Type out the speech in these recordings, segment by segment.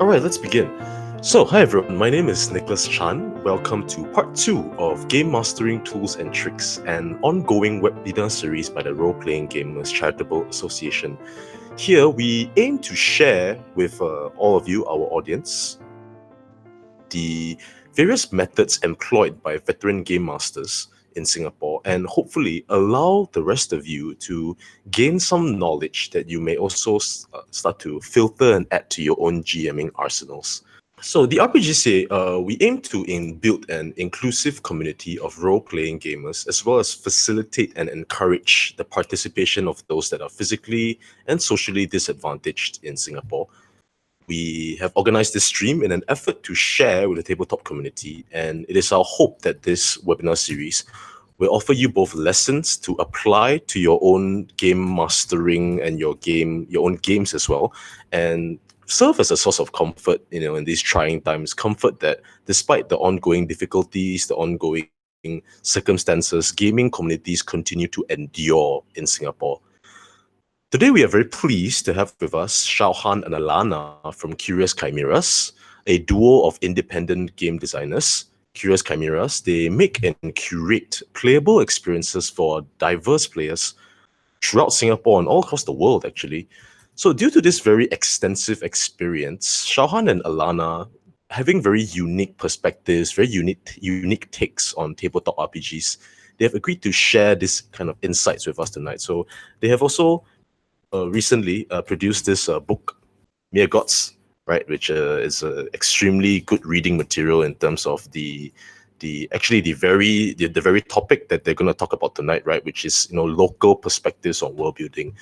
All right, let's begin. So, hi everyone, my name is Nicholas Chan. Welcome to part 2 of Game Mastering Tools and Tricks, an ongoing webinar series by the role-playing gamers Charitable Association. Here, we aim to share with all of you, our audience, the various methods employed by veteran game masters in Singapore and hopefully allow the rest of you to gain some knowledge that you may also start to filter and add to your own GMing arsenals. So the RPGCA, we aim to build an inclusive community of role-playing gamers, as well as facilitate and encourage the participation of those that are physically and socially disadvantaged in Singapore. We have organized this stream in an effort to share with the tabletop community, and it is our hope that this webinar series will offer you both lessons to apply to your own game mastering and your own games as well, and serve as a source of comfort, in these trying times. Comfort that despite the ongoing difficulties, the ongoing circumstances, gaming communities continue to endure in Singapore. Today, we are very pleased to have with us Shao and Alanna from Curious Chimeras, a duo of independent game designers. Curious Chimeras, they make and curate playable experiences for diverse players throughout Singapore and all across the world, actually. So, due to this very extensive experience, Shao and Alanna, having very unique perspectives, very unique takes on tabletop RPGs, they have agreed to share this kind of insights with us tonight. So, they have also recently produced this book, Mere Gods, right, which is extremely good reading material in terms of the very topic that they're going to talk about tonight, right, which is local perspectives on world building.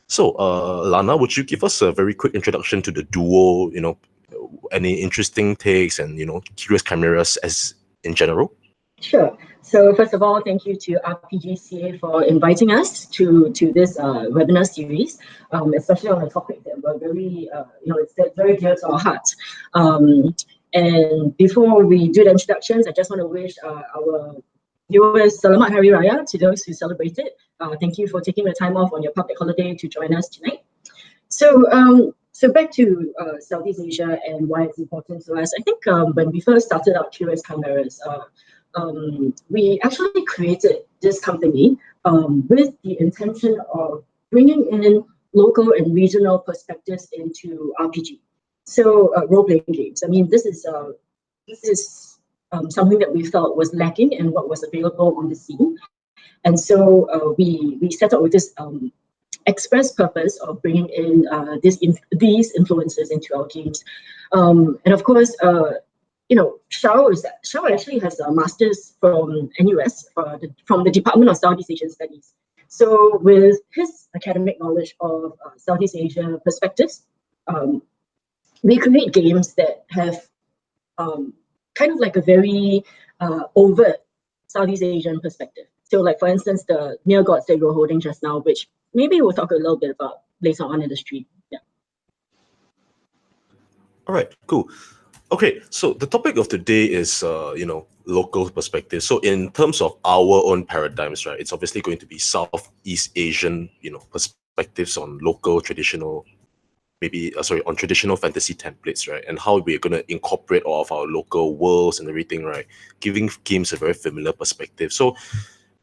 So, Lana, would you give us a very quick introduction to the duo? Any interesting takes and Curious Chimeras as in general? Sure. So first of all, thank you to RPGCA for inviting us to this webinar series, especially on a topic that we're very, it's very dear to our hearts. And before we do the introductions, I just want to wish our viewers Selamat Hari Raya to those who celebrate it. Thank you for taking the time off on your public holiday to join us tonight. So back to Southeast Asia and why it's important to us. I think when we first started out Curious Chimeras, we actually created this company with the intention of bringing in local and regional perspectives into RPG. So role-playing games. I mean, this is something that we felt was lacking in what was available on the scene, and so we set out with this express purpose of bringing in these influences into our games, and of course. Shao actually has a master's from NUS, from the Department of Southeast Asian Studies. So with his academic knowledge of Southeast Asia perspectives, we create games that have kind of like a very overt Southeast Asian perspective. So like, for instance, the Mere Gods that you're holding just now, which maybe we'll talk a little bit about later on in the stream. Yeah. All right, cool. Okay, so the topic of today is, local perspective. So in terms of our own paradigms, right, it's obviously going to be Southeast Asian, perspectives on local traditional, on traditional fantasy templates, right, and how we're going to incorporate all of our local worlds and everything, right, giving games a very familiar perspective. So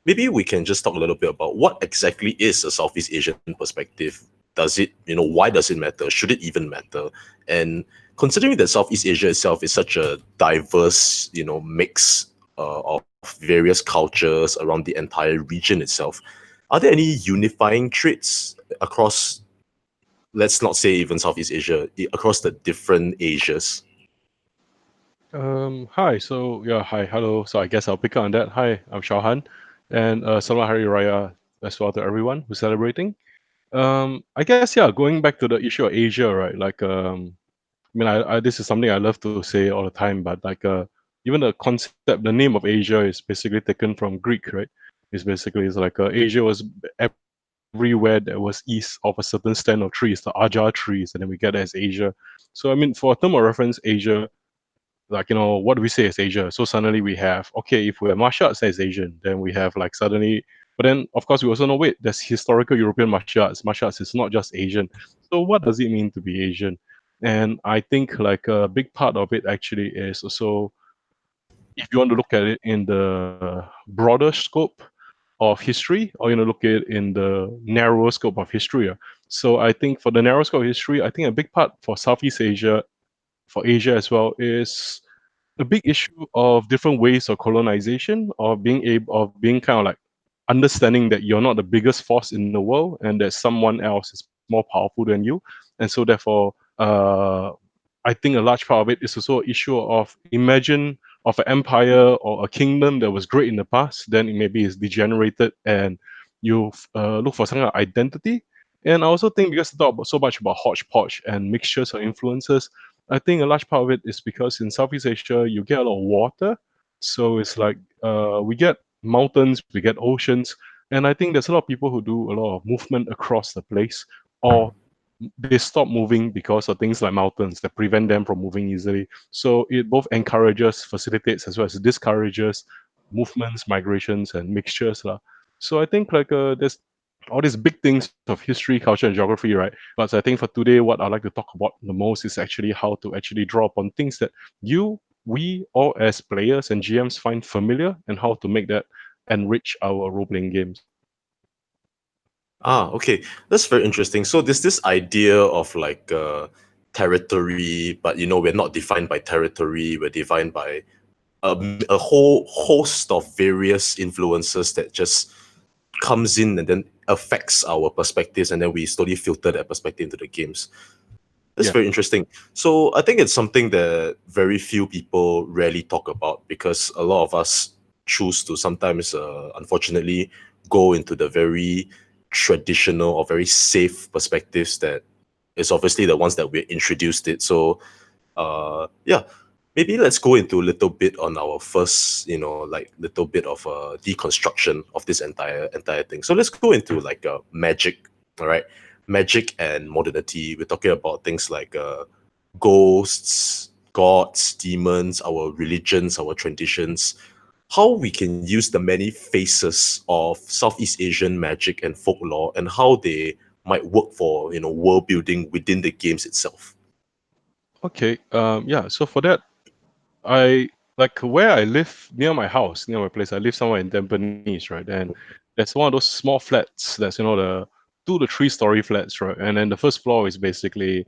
maybe we can just talk a little bit about what exactly is a Southeast Asian perspective. Does it, why does it matter? Should it even matter? And considering that Southeast Asia itself is such a diverse, mix of various cultures around the entire region itself, are there any unifying traits across, let's not say even Southeast Asia, across the different Asias? Hi. So hi, hello. So I guess I'll pick up on that. Hi, I'm Shao and Selamat Hari Raya as well to everyone who's celebrating. I guess going back to the issue of Asia, right? Like I this is something I love to say all the time, but like even the concept, the name of Asia is basically taken from Greek, right? It's like Asia was everywhere that was east of a certain stand of trees, the ajar trees, and then we get that as Asia. So I mean, for a term of reference, Asia, like what do we say as Asia? So suddenly we have, okay, if we're martial arts as Asian, then we have like suddenly, but then of course we also know, wait, there's historical European martial arts. Martial arts is not just Asian. So what does it mean to be Asian? And I think like a big part of it actually is also, if you want to look at it in the broader scope of history, or you know, look at it in the narrower scope of history. So I think for the narrow scope of history, I think a big part for Southeast Asia, for Asia as well, is a big issue of different ways of colonization, of being kind of like understanding that you're not the biggest force in the world and that someone else is more powerful than you. And so therefore, I think a large part of it is also an issue of, imagine of an empire or a kingdom that was great in the past, then it maybe is degenerated and you look for some kind of identity. And I also think, because I talk about so much about hodgepodge and mixtures of influences, I think a large part of it is because in Southeast Asia you get a lot of water, so it's like we get mountains, we get oceans, and I think there's a lot of people who do a lot of movement across the place, or they stop moving because of things like mountains that prevent them from moving easily. So it both encourages, facilitates, as well as discourages movements, migrations, and mixtures, lah. So I think like there's all these big things of history, culture, and geography, right? But I think for today, what I'd like to talk about the most is actually how to actually draw upon things that we, all as players and GMs find familiar, and how to make that enrich our role-playing games. Ah, okay. That's very interesting. So there's this idea of like territory, but you know, we're not defined by territory, we're defined by a whole host of various influences that just comes in and then affects our perspectives, and then we slowly filter that perspective into the games. That's Yeah. very interesting. So I think it's something that very few people rarely talk about, because a lot of us choose to sometimes, unfortunately, go into the very traditional or very safe perspectives that is obviously the ones that we introduced it. So, yeah, maybe let's go into a little bit on our first, you know, like little bit of a deconstruction of this entire thing. So let's go into like magic, all right? Magic and modernity. We're talking about things like ghosts, gods, demons, our religions, our traditions, how we can use the many faces of Southeast Asian magic and folklore, and how they might work for, you know, world building within the games itself. Okay. Yeah. So for that, I like where I live near my house, near my place. I live somewhere in Tampines, right? And there's one of those small flats that's, you know, the 2 to 3 story flats, right? And then the first floor is basically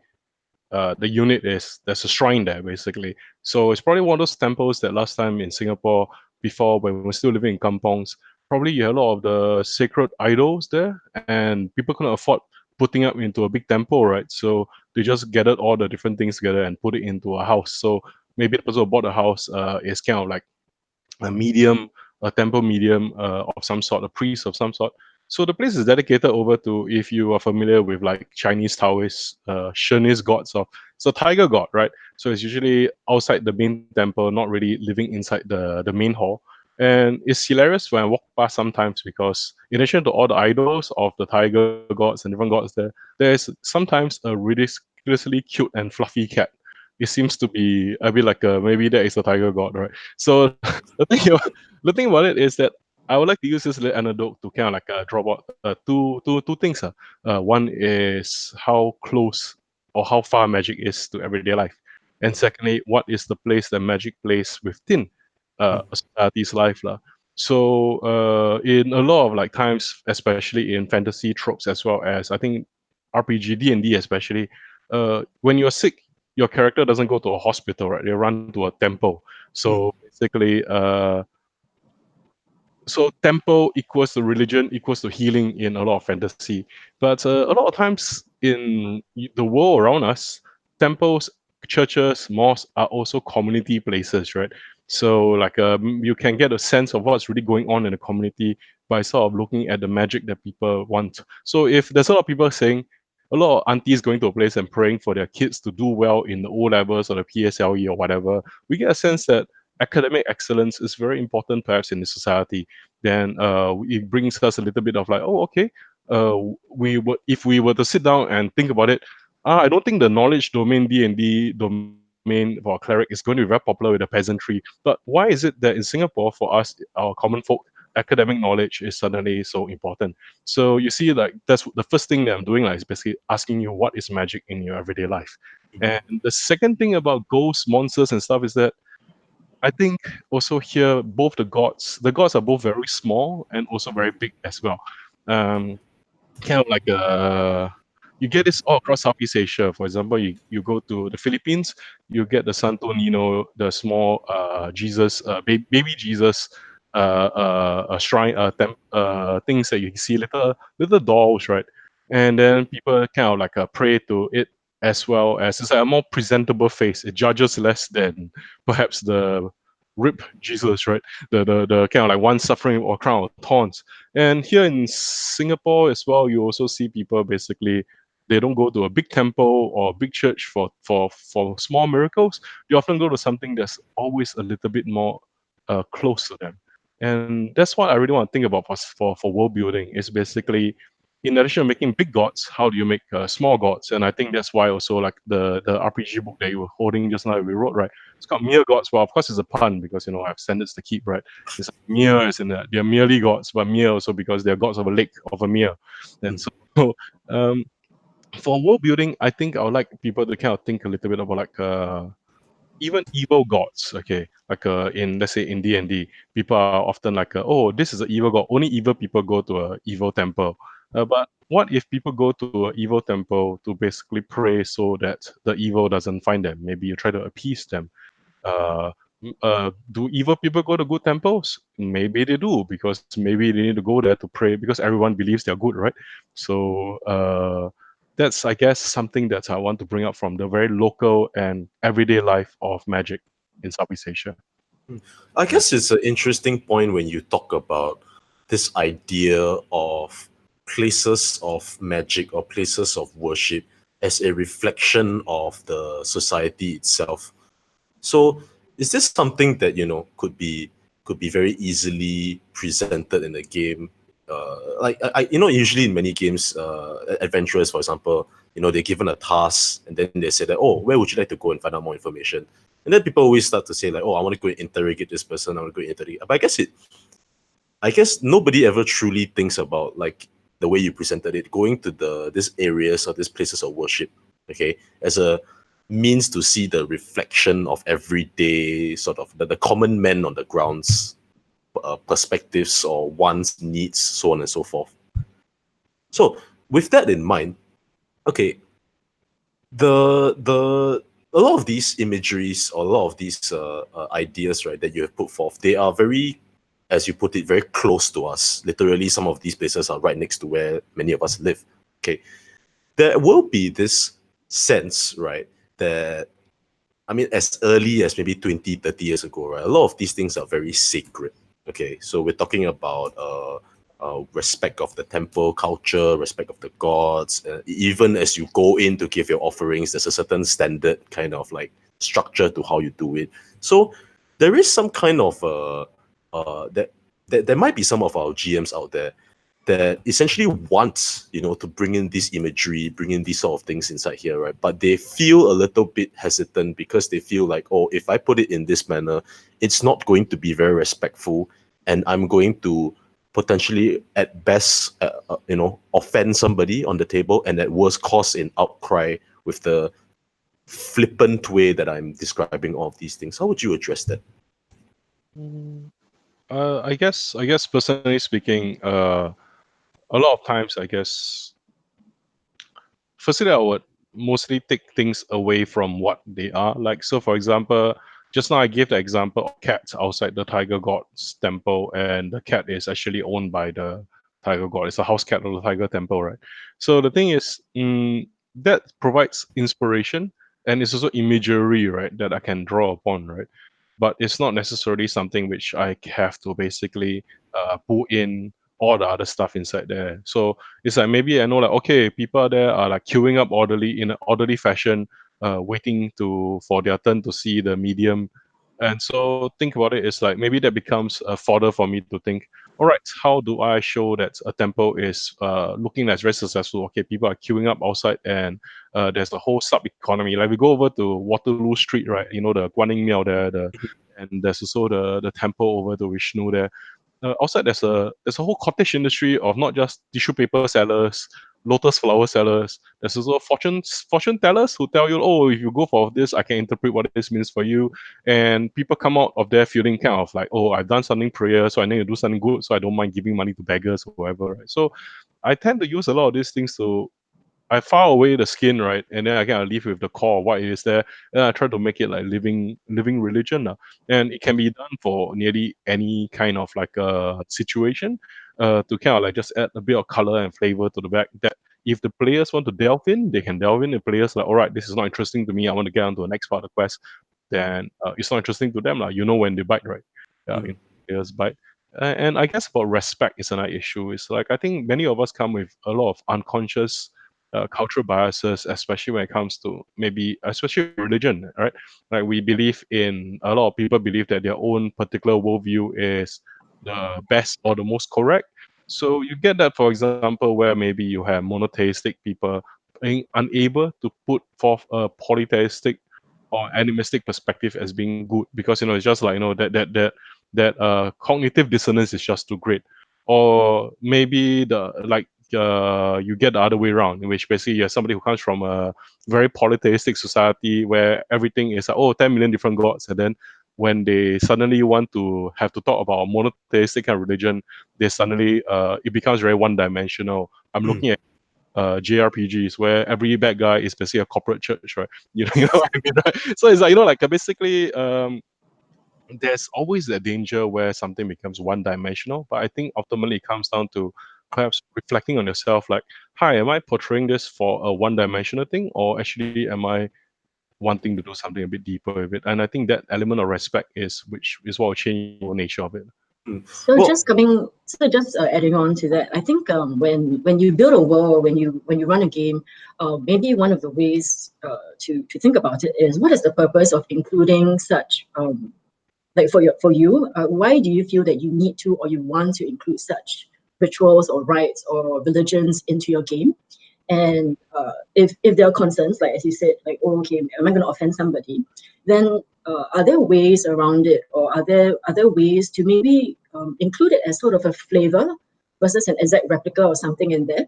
the unit is, there's a shrine there basically. So it's probably one of those temples that last time in Singapore, before when we were still living in kampongs, probably you had a lot of the sacred idols there, and people couldn't afford putting up into a big temple, right? So they just gathered all the different things together and put it into a house. So maybe the person who bought a house is kind of like a medium, a temple medium of some sort, a priest of some sort. So the place is dedicated over to, if you are familiar with like Chinese Taoist, Chinese gods of, it's a tiger god, right? So it's usually outside the main temple, not really living inside the main hall. And it's hilarious when I walk past sometimes, because in addition to all the idols of the tiger gods and different gods there's sometimes a ridiculously cute and fluffy cat. It seems to be a bit like maybe that is a tiger god, right? So the thing about it is that I would like to use this little anecdote to kind of like draw out two things. One is how close or how far magic is to everyday life, and secondly, what is the place that magic plays within a society's life, lah. So in a lot of like times, especially in fantasy tropes, as well as I think RPG D&D especially, when you're sick, your character doesn't go to a hospital, right? They run to a temple. So basically, so temple equals to religion equals to healing in a lot of fantasy. But a lot of times in the world around us, temples, churches, mosques are also community places, right? So like you can get a sense of what's really going on in the community by sort of looking at the magic that people want. So if there's a lot of people saying, a lot of aunties going to a place and praying for their kids to do well in the O levels or the PSLE or whatever, we get a sense that academic excellence is very important perhaps in the society. Then it brings us a little bit of like, oh, okay, if we were to sit down and think about it, I don't think the knowledge domain D&D domain for a cleric is going to be very popular with the peasantry. But why is it that in Singapore, for us, our common folk, academic knowledge is suddenly so important? So you see, like that's the first thing that I'm doing, like, is basically asking you what is magic in your everyday life. And the second thing about ghosts, monsters, and stuff is that I think also here the gods are both very small and also very big as well. Um, kind of like you get this all across Southeast Asia. For example, you go to the Philippines, you get the Santo Nino, the small Jesus, baby Jesus, shrine, things that you see, little dolls, right? And then people kind of like pray to it, as well as it's like a more presentable face. It judges less than perhaps the rip Jesus, right? The kind of like one suffering or crown of thorns. And here in Singapore as well, you also see people basically they don't go to a big temple or a big church for small miracles. They often go to something that's always a little bit more close to them. And that's what I really want to think about for world building. Is basically, in addition to making big gods, how do you make small gods? And I think that's why also like the RPG book that you were holding just now we wrote, right? It's called mere gods. Well, of course it's a pun because I have standards to keep, right? It's like mere is in that they're merely gods, but mere also because they're gods of a lake of a mere. And so um, for world building, I think I would like people to kind of think a little bit about like even evil gods. Okay, like in let's say in D&D, people are often like, oh, this is an evil god. Only evil people go to a evil temple. But what if people go to an evil temple to basically pray so that the evil doesn't find them? Maybe you try to appease them. uh, do evil people go to good temples? Maybe they do, because maybe they need to go there to pray because everyone believes they're good, right? So that's, I guess, something that I want to bring up from the very local and everyday life of magic in Southeast Asia. I guess it's an interesting point when you talk about this idea of places of magic or places of worship as a reflection of the society itself. So, is this something that could be very easily presented in a game? Like usually in many games, adventurers, for example, they're given a task and then they say that, oh, where would you like to go and find out more information? And then people always start to say like, oh, I want to go and interrogate this person. I want to go and interrogate. But I guess nobody ever truly thinks about like the way you presented it, going to these areas or these places of worship, okay, as a means to see the reflection of everyday sort of the common men on the grounds perspectives or wants, needs, so on and so forth. So with that in mind, okay, the a lot of these imageries or a lot of these ideas, right, that you have put forth, they are very, as you put it, very close to us. Literally, some of these places are right next to where many of us live. Okay, there will be this sense, right, that I mean, as early as maybe 20, 30 years ago, right, a lot of these things are very sacred. Okay, so we're talking about respect of the temple culture, respect of the gods. Even as you go in to give your offerings, there's a certain standard kind of like structure to how you do it. So there is some kind of that there might be some of our GMs out there that essentially want to bring in this imagery, bring in these sort of things inside here, right? But they feel a little bit hesitant because they feel like, oh, if I put it in this manner, it's not going to be very respectful, and I'm going to potentially, at best, offend somebody on the table, and at worst, cause an outcry with the flippant way that I'm describing all of these things. How would you address that? I guess personally speaking, a lot of times, I guess, firstly, I would mostly take things away from what they are. Like, so for example, just now I gave the example of cats outside the tiger god's temple, and the cat is actually owned by the tiger god. It's a house cat of the tiger temple, right? So the thing is, that provides inspiration, and it's also imagery, right, that I can draw upon, right? But it's not necessarily something which I have to basically put in all the other stuff inside there. So it's like maybe I know like, okay, people there are like queuing up orderly in an orderly fashion, waiting for their turn to see the medium. And so think about it, it's like maybe that becomes a fodder for me to think, all right, how do I show that a temple is looking like very successful? Okay, people are queuing up outside, and there's a whole sub economy. Like we go over to Waterloo Street, right? The Guan Miao there, and there's also the temple over to Vishnu there. Outside there's a whole cottage industry of not just tissue paper sellers, lotus flower sellers. There's also fortune tellers who tell you, oh, if you go for this, I can interpret what this means for you. And people come out of there feeling kind of like, oh, I've done something prayer, so I need to do something good, so I don't mind giving money to beggars or whatever. Right? So I tend to use a lot of these things to I file away the skin, right, and then I kind of leave with the core, what is there, and I try to make it like living religion, and it can be done for nearly any kind of like situation, to kind of like just add a bit of color and flavor to the back. That if the players want to delve in, they can delve in. The players like, all right, this is not interesting to me. I want to get on to the next part of the quest. Then it's not interesting to them, like, when they bite, right? Yeah, players bite. And I guess about respect is another issue. It's like I think many of us come with a lot of unconscious cultural biases, especially when it comes to especially religion, right? Like we believe a lot of people believe that their own particular worldview is the best or the most correct. So you get that, for example, where maybe you have monotheistic people being unable to put forth a polytheistic or animistic perspective as being good because it's just like that cognitive dissonance is just too great, or maybe you get the other way around, in which basically you're somebody who comes from a very polytheistic society where everything is like, 10 million different gods, and then when they suddenly want to have to talk about monotheistic kind of religion, they suddenly it becomes very one-dimensional. I'm looking at JRPGs where every bad guy is basically a corporate church, right? You know what I mean, right? So it's like basically there's always that danger where something becomes one-dimensional. But I think ultimately it comes down to perhaps reflecting on yourself, like, hi, am I portraying this for a one-dimensional thing, or actually am I wanting to do something a bit deeper with it? And I think that element of respect is what will change the nature of it. So just adding on to that, I think when you build a world, when you run a game, maybe one of the ways to think about it is, what is the purpose of including such like for you, why do you feel that you need to or you want to include such rituals or rites or religions into your game? And if there are concerns, like as you said, like, oh, okay, am I going to offend somebody? Then are there ways around it, or are there ways to maybe include it as sort of a flavor versus an exact replica or something in there?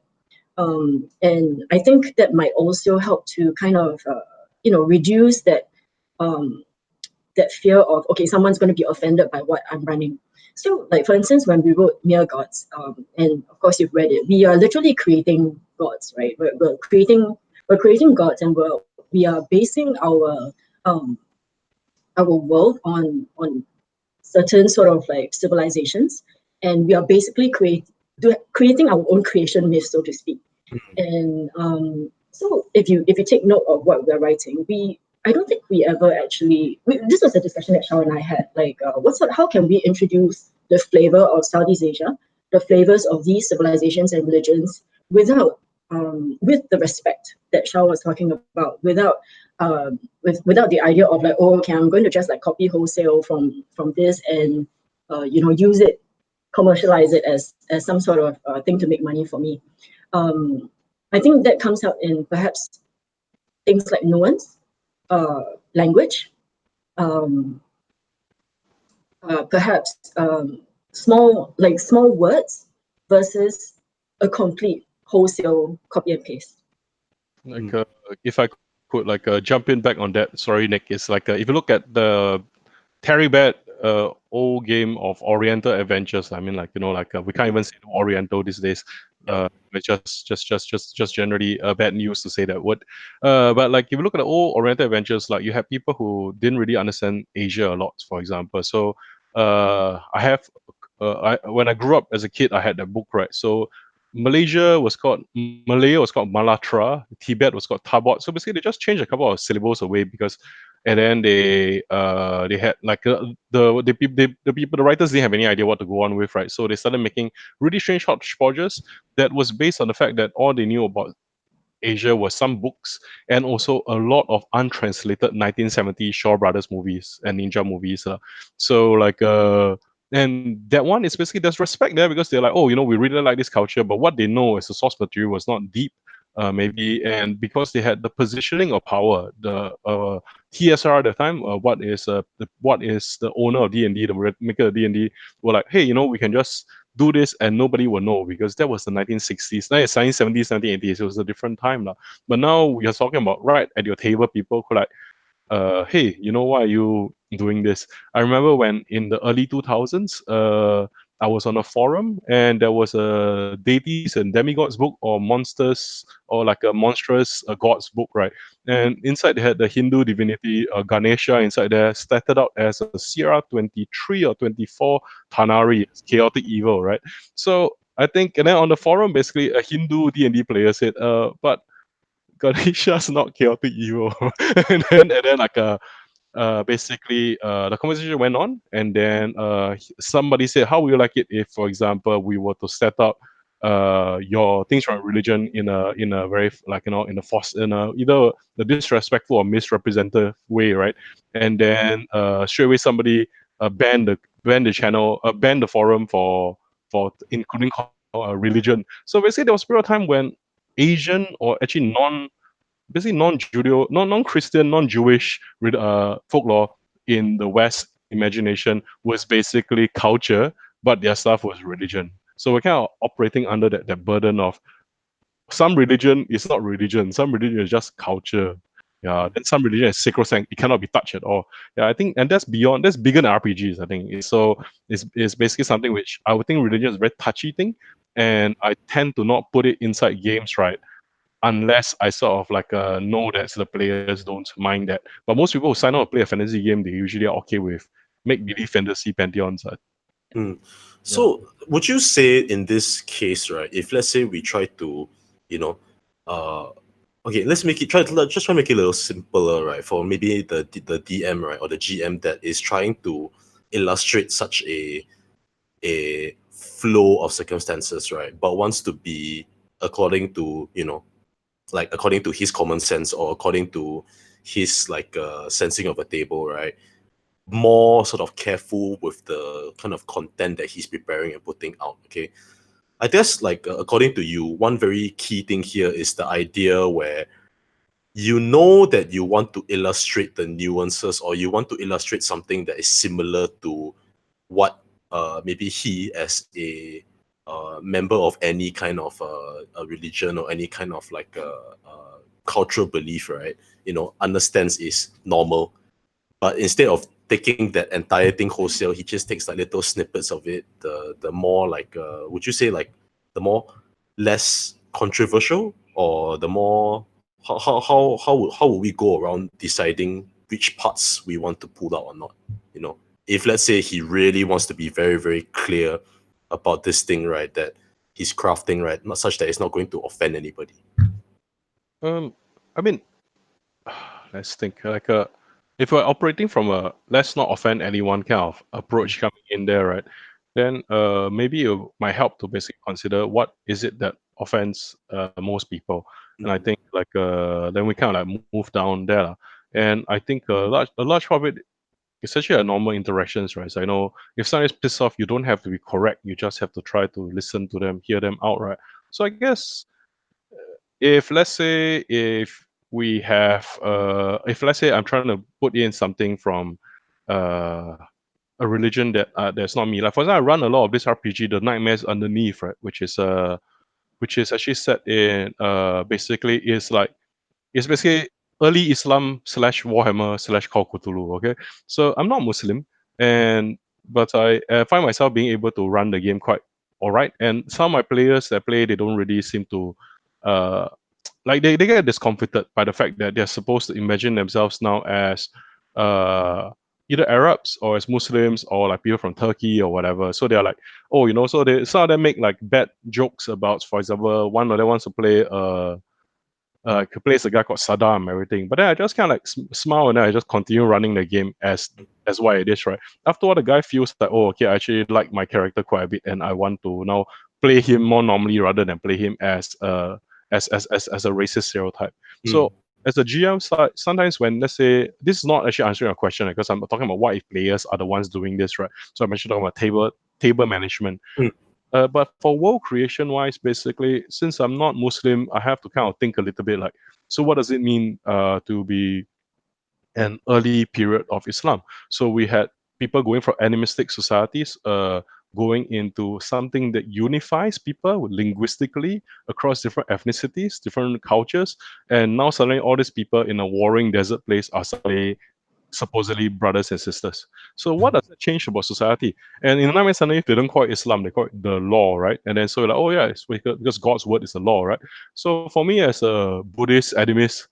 And I think that might also help to kind of reduce that that fear of, okay, someone's going to be offended by what I'm running. So, like, for instance, when we wrote Mere Gods, and of course you've read it, we are literally creating gods, right? We're creating gods, and we are basing our world on certain sort of like civilizations, and we are basically creating our own creation myth, so to speak. And so if you take note of what we're writing, I don't think we ever actually. This was a discussion that Shao and I had. Like, how can we introduce the flavor of Southeast Asia, the flavors of these civilizations and religions, without with the respect that Shao was talking about, without the idea of like, oh, okay, I'm going to just like copy wholesale from this and use it, commercialize it as some sort of thing to make money for me. I think that comes out in perhaps things like nuance, language, perhaps small words versus a complete wholesale copy and paste. Like if I could like jump in back on that, sorry Nick, it's like if you look at the Terry Bad old game of Oriental Adventures, I mean, like, we can't even say Oriental these days. It's just generally bad news to say that word. But like, if you look at the old Oriental Adventures, like, you have people who didn't really understand Asia a lot, for example. So when I grew up as a kid, I had that book, right? So Malaya was called Malatra, Tibet was called Tabot. So basically, they just changed a couple of syllables away and then they had like the writers didn't have any idea what to go on with, right? So they started making really strange hodgepodges that was based on the fact that all they knew about Asia was some books and also a lot of untranslated 1970 Shaw Brothers movies and ninja movies. So like and that one is basically, there's respect there because they're like, oh, we really like this culture, but what they know as the source material was not deep, maybe, and because they had the positioning of power, the TSR at the time, what is the owner of D&D, the maker of D&D, were like, hey, we can just do this and nobody will know because that was the 1960s, 1970s, 1980s. It was a different time. But now we are talking about right at your table, people who like, hey, you know, why are you doing this? I remember when in the early 2000s, I was on a forum and there was a deities and demigods book or monsters or like a monstrous gods book, right? And inside they had the Hindu divinity Ganesha inside there, started out as a Sierra 23 or 24 Tanari, chaotic evil, right? So I think, and then on the forum, basically a Hindu D&D player said, but Ganesha's not chaotic evil. And then like basically the conversation went on, and then somebody said, how would you like it if, for example, we were to set up your things from religion in a very, like, you know, in a force, in a either the disrespectful or misrepresentative way, right? And then straight away somebody banned the channel, banned the forum for including religion. So basically there was a period of time when Asian, or actually basically non-Judeo, non-Christian, non-Jewish folklore in the West imagination was basically culture, but their stuff was religion. So we're kind of operating under that burden of some religion is not religion, some religion is just culture. Yeah, then some religion is sacrosanct; it cannot be touched at all. Yeah, I think, and that's bigger than RPGs. I think it's basically something which I would think religion is a very touchy thing, and I tend to not put it inside games, right? Unless I sort of like know that the players don't mind that. But most people who sign up to play a fantasy game, they usually are okay with make believe fantasy pantheons. So would you say in this case, right, if let's say we try to, you know, okay, let's make it just try to make it a little simpler, right, for maybe the DM, right, or the GM that is trying to illustrate such a flow of circumstances, right, but wants to be according to, you know, like according to his common sense or according to his like sensing of a table, right? More sort of careful with the kind of content that he's preparing and putting out. Okay, I guess like according to you, one very key thing here is the idea where you know that you want to illustrate the nuances or you want to illustrate something that is similar to what maybe he as a member of any kind of a religion or any kind of like a cultural belief, right? You know, understands is normal, but instead of taking that entire thing wholesale, he just takes like little snippets of it. The more like would you say like the more less controversial or the more how would we go around deciding which parts we want to pull out or not? You know, if let's say he really wants to be very very clear about this thing, right, that he's crafting, right, not such that it's not going to offend anybody. I mean, let's think like if we're operating from a let's not offend anyone kind of approach coming in there, right? Then maybe it might help to basically consider what is it that offends most people, and I think like then we kind of like move down there, lah. And I think a large part of it is actually a normal interactions, right? So I know if someone is pissed off, you don't have to be correct. You just have to try to listen to them, hear them out, right? So I guess if let's say if let's say I'm trying to put in something from uh, a religion that that's not me. Like for example, I run a lot of this RPG, the Nightmares Underneath, right? Which is actually set in basically is like it's basically early Islam slash Warhammer slash Call Cthulhu. Okay, so I'm not Muslim, but I find myself being able to run the game quite alright. And some of my players that play, they don't really seem to uh, like they get discomfited by the fact that they're supposed to imagine themselves now as uh either Arabs or as Muslims or like people from Turkey or whatever. So they're like, oh, so some of them make like bad jokes about, for example, one of them wants to play plays a guy called Saddam and everything. But then I just kind of like smile and then I just continue running the game as what it is, right? After all, the guy feels that, oh, okay, I actually like my character quite a bit and I want to now play him more normally rather than play him as a racist stereotype. So as a GM, sometimes when let's say this is not actually answering a question because I'm talking about what if players are the ones doing this, right? So I'm actually talking about table management. But for world creation wise, basically, since I'm not Muslim, I have to kind of think a little bit like, so what does it mean to be an early period of Islam? So we had people going from animistic societies, going into something that unifies people linguistically across different ethnicities, different cultures, and now suddenly all these people in a warring desert place are suddenly supposedly brothers and sisters. So what does that change about society? And in Nightmare Sunday, they don't call it Islam, they call it the law, right? And then so you're like, oh yeah, it's because God's word is the law, right? So for me as a Buddhist animist,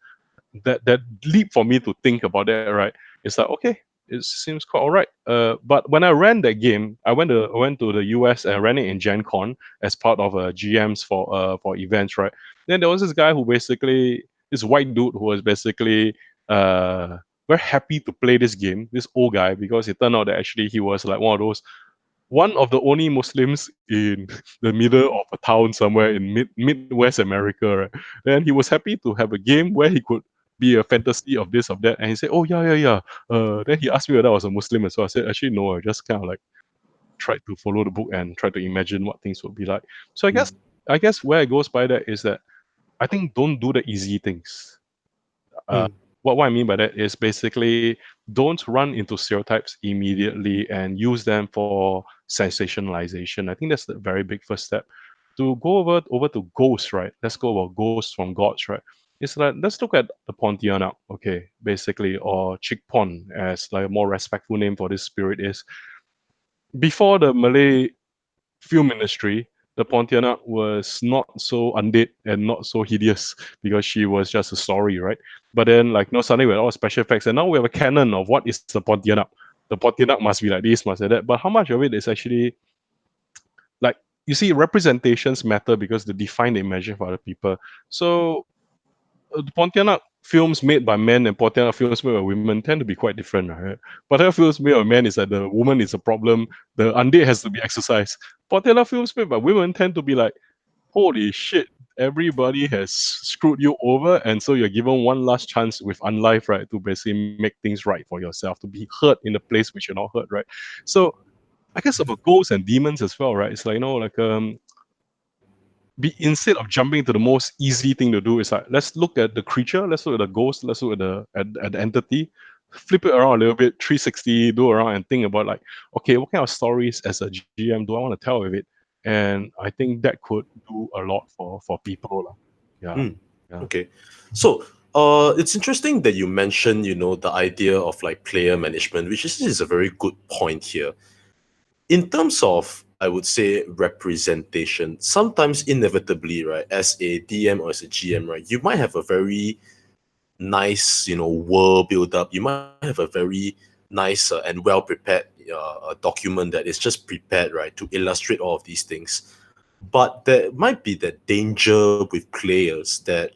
that leap for me to think about that, right? It's like okay, it seems quite alright. But when I ran that game, I went to the US and ran it in Gen Con as part of GMs for events, right? Then there was this guy who basically this white dude who was basically uh very happy to play this game, this old guy, because it turned out that actually he was like one of the only Muslims in the middle of a town somewhere in Midwest America, right? And he was happy to have a game where he could be a fantasy of this, of that. And he said, oh, yeah, yeah, yeah. Then he asked me whether I was a Muslim as well. I said, actually, no, I just kind of like tried to follow the book and try to imagine what things would be like. So I guess where it goes by that is that I think don't do the easy things. Uh, Mm. what I mean by that is basically don't run into stereotypes immediately and use them for sensationalization. I think that's the very big first step. To go over to ghosts, right? Let's go over ghosts from gods, right? It's like let's look at the Pontianak, okay, basically, or Chikpon as like a more respectful name for this spirit is. Before the Malay film industry, the Pontianak was not so undead and not so hideous because she was just a story, right? But then, like, no, suddenly we had all special effects, and now we have a canon of what is the Pontianak. The Pontianak must be like this, must be that. But how much of it is actually like you see, representations matter because they define the imagine for other people. So the Pontianak films made by men and Pontianak films made by women tend to be quite different, right? Pontianak films made by men is that the woman is a problem, the undead has to be exercised. Pontianak films made by women tend to be like, holy shit, everybody has screwed you over, and so you're given one last chance with unlife, right, to basically make things right for yourself, to be hurt in a place which you're not hurt, right? So I guess about ghosts and demons as well, right? It's like be instead of jumping to the most easy thing to do, is like let's look at the creature, let's look at the ghost, let's look at the entity, flip it around a little bit, 360, do around and think about like, okay, what kind of stories as a GM do I want to tell with it? And I think that could do a lot for people. Yeah. Mm. Yeah. Okay. So, it's interesting that you mentioned, the idea of like player management, which is a very good point here. In terms of, I would say, representation, sometimes inevitably, right, as a DM or as a GM, right, you might have a very nice, world build up. You might have a very nice and well prepared document that is just prepared, right, to illustrate all of these things. But there might be that danger with players that,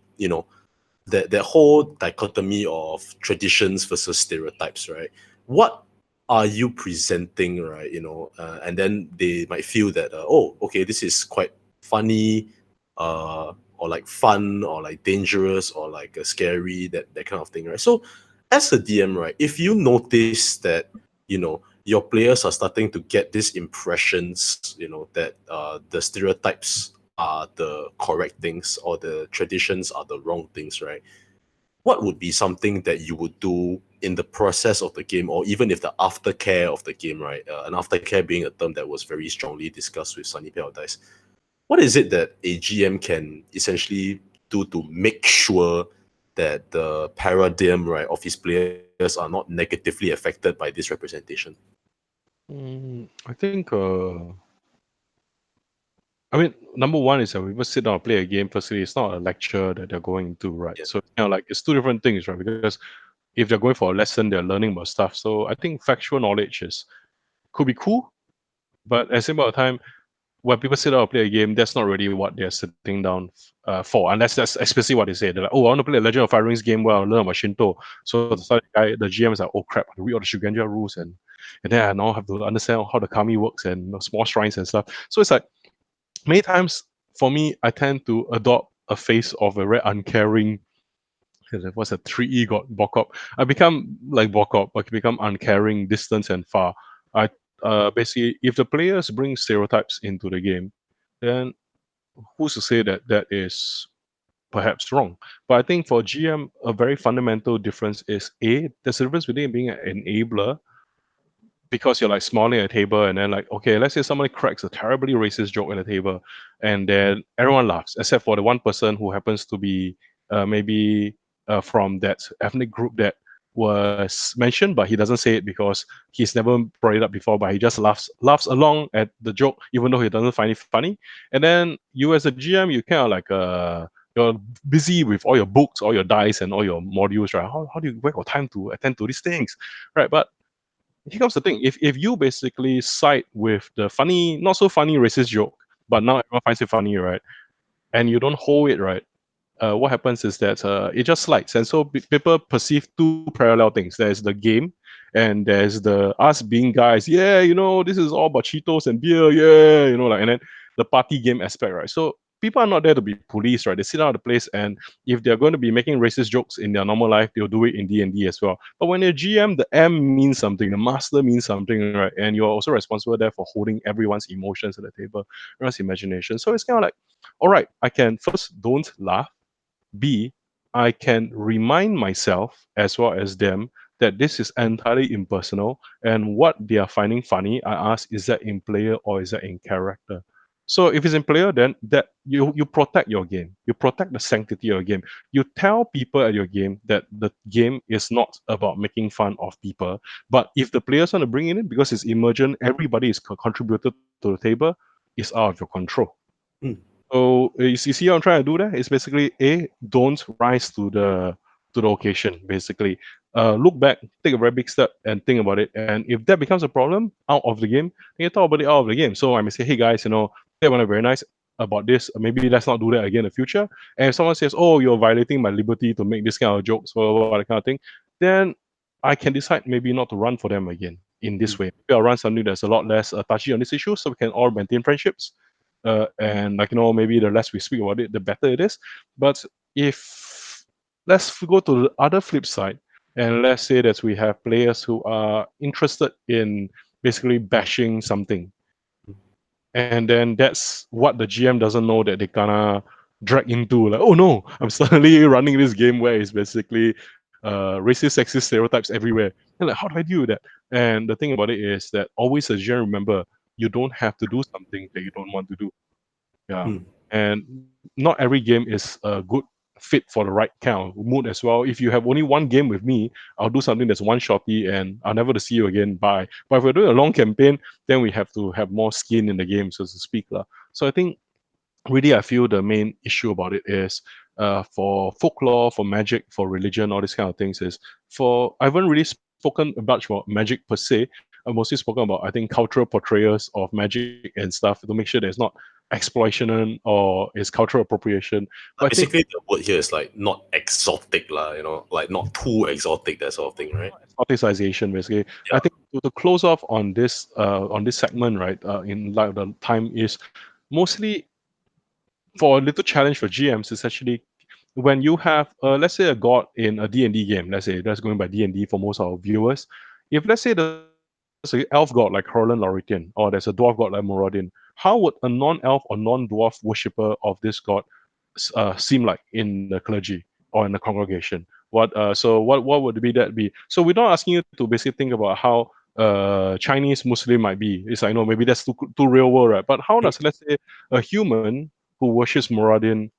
that whole dichotomy of traditions versus stereotypes, right? What are you presenting, right? And then they might feel that, oh, okay, this is quite funny, or like fun, or like dangerous, or like scary, that kind of thing, right? So, as a DM, right, if you notice that, your players are starting to get these impressions, that the stereotypes are the correct things or the traditions are the wrong things, right? What would be something that you would do in the process of the game, or even if the aftercare of the game, right? And aftercare being a term that was very strongly discussed with Sunny Paradise. What is it that a GM can essentially do to make sure that the paradigm, right, of his players are not negatively affected by this representation? I think I mean, number one is that when people sit down and play a game, firstly, it's not a lecture that they're going to, right? Yeah. So, like it's two different things, right? Because if they're going for a lesson, they're learning about stuff. So I think factual knowledge could be cool, but at the same time, when people sit down and play a game, that's not really what they're sitting down for, unless that's especially what they say. They're like, oh, I want to play a Legend of Fire Rings game where I learn about Shinto. So the GM is like, oh crap, I read all the Shugenja rules, and then I now have to understand how the Kami works and small shrines and stuff. So it's like, many times for me, I tend to adopt a face of a very uncaring. What's a 3E got Bokop? I become like Bokop. I become uncaring, distant, and far. I basically, if the players bring stereotypes into the game, then who's to say that that is perhaps wrong? But I think for GM, a very fundamental difference is there's a difference between being an enabler because you're like smiling at a table, and then like, okay, let's say somebody cracks a terribly racist joke at a table, and then everyone laughs except for the one person who happens to be maybe from that ethnic group that was mentioned, but he doesn't say it because he's never brought it up before, but he just laughs along at the joke even though he doesn't find it funny. And then you as a GM, you kind of like you're busy with all your books, all your dice, and all your modules, right? How do you where got time to attend to these things, right? But here comes the thing: if you basically side with the funny, not so funny racist joke, but now everyone finds it funny, right? And you don't hold it right, what happens is that it just slides, and so people perceive two parallel things. There's the game, and there's the us being guys. Yeah, this is all about Cheetos and beer. Yeah, like, and then the party game aspect, right? So people are not there to be police, right? They sit out of the place, and if they're going to be making racist jokes in their normal life, they'll do it in D&D as well. But when you're GM, the M means something, the master means something, right? And you're also responsible there for holding everyone's emotions at the table, everyone's imagination. So it's kind of like, all right, I can first don't laugh. B, I can remind myself as well as them that this is entirely impersonal, and what they are finding funny, I ask, is that in player or is that in character? So if it's in player, then that you protect your game. You protect the sanctity of your game. You tell people at your game that the game is not about making fun of people. But if the players want to bring it in because it's emergent, everybody is contributed to the table, it's out of your control. Mm. So you see how I'm trying to do that? It's basically don't rise to the occasion. Basically, look back, take a very big step, and think about it. And if that becomes a problem out of the game, then you talk about it out of the game. So I may say, hey guys, that went very nice about this. Maybe let's not do that again in the future. And if someone says, oh, you're violating my liberty to make this kind of jokes or that kind of thing, then I can decide maybe not to run for them again in this way. Maybe I'll run something that's a lot less touchy on this issue, so we can all maintain friendships. And like maybe the less we speak about it, the better it is. But if let's go to the other flip side, and let's say that we have players who are interested in basically bashing something, and then that's what the GM doesn't know, that they kinda drag into, like, oh no, I'm suddenly running this game where it's basically racist, sexist stereotypes everywhere. And like, how do I deal with that? And the thing about it is that always as GM, remember, you don't have to do something that you don't want to do. Yeah. Mm. And not every game is a good fit for the right kind of mood as well. If you have only one game with me, I'll do something that's one shotty and I'll never to see you again. Bye. But if we're doing a long campaign, then we have to have more skin in the game, so to speak. So I think really I feel the main issue about it is for folklore, for magic, for religion, all these kind of things is I haven't really spoken much about magic per se. I've mostly spoken about, I think, cultural portrayals of magic and stuff to make sure there's not exploitation or is cultural appropriation. But I think Basically, the word here is like not exotic, like not too exotic, that sort of thing, right? exoticization, basically. Yeah. I think to close off on this segment, right, in light of the time, is mostly for a little challenge for GMs is actually when you have, let's say, a god in a D&D game. Let's say that's going by D&D for most of our viewers. If let's say there's an elf god like Horland Lauritian, or there's a dwarf god like Moradin, how would a non-elf or non-dwarf worshipper of this god seem like in the clergy or in the congregation? What would be that be? So we're not asking you to basically think about how Chinese Muslim might be. It's like, no, maybe that's too real world, right? But how does, let's say, a human who worships Moradin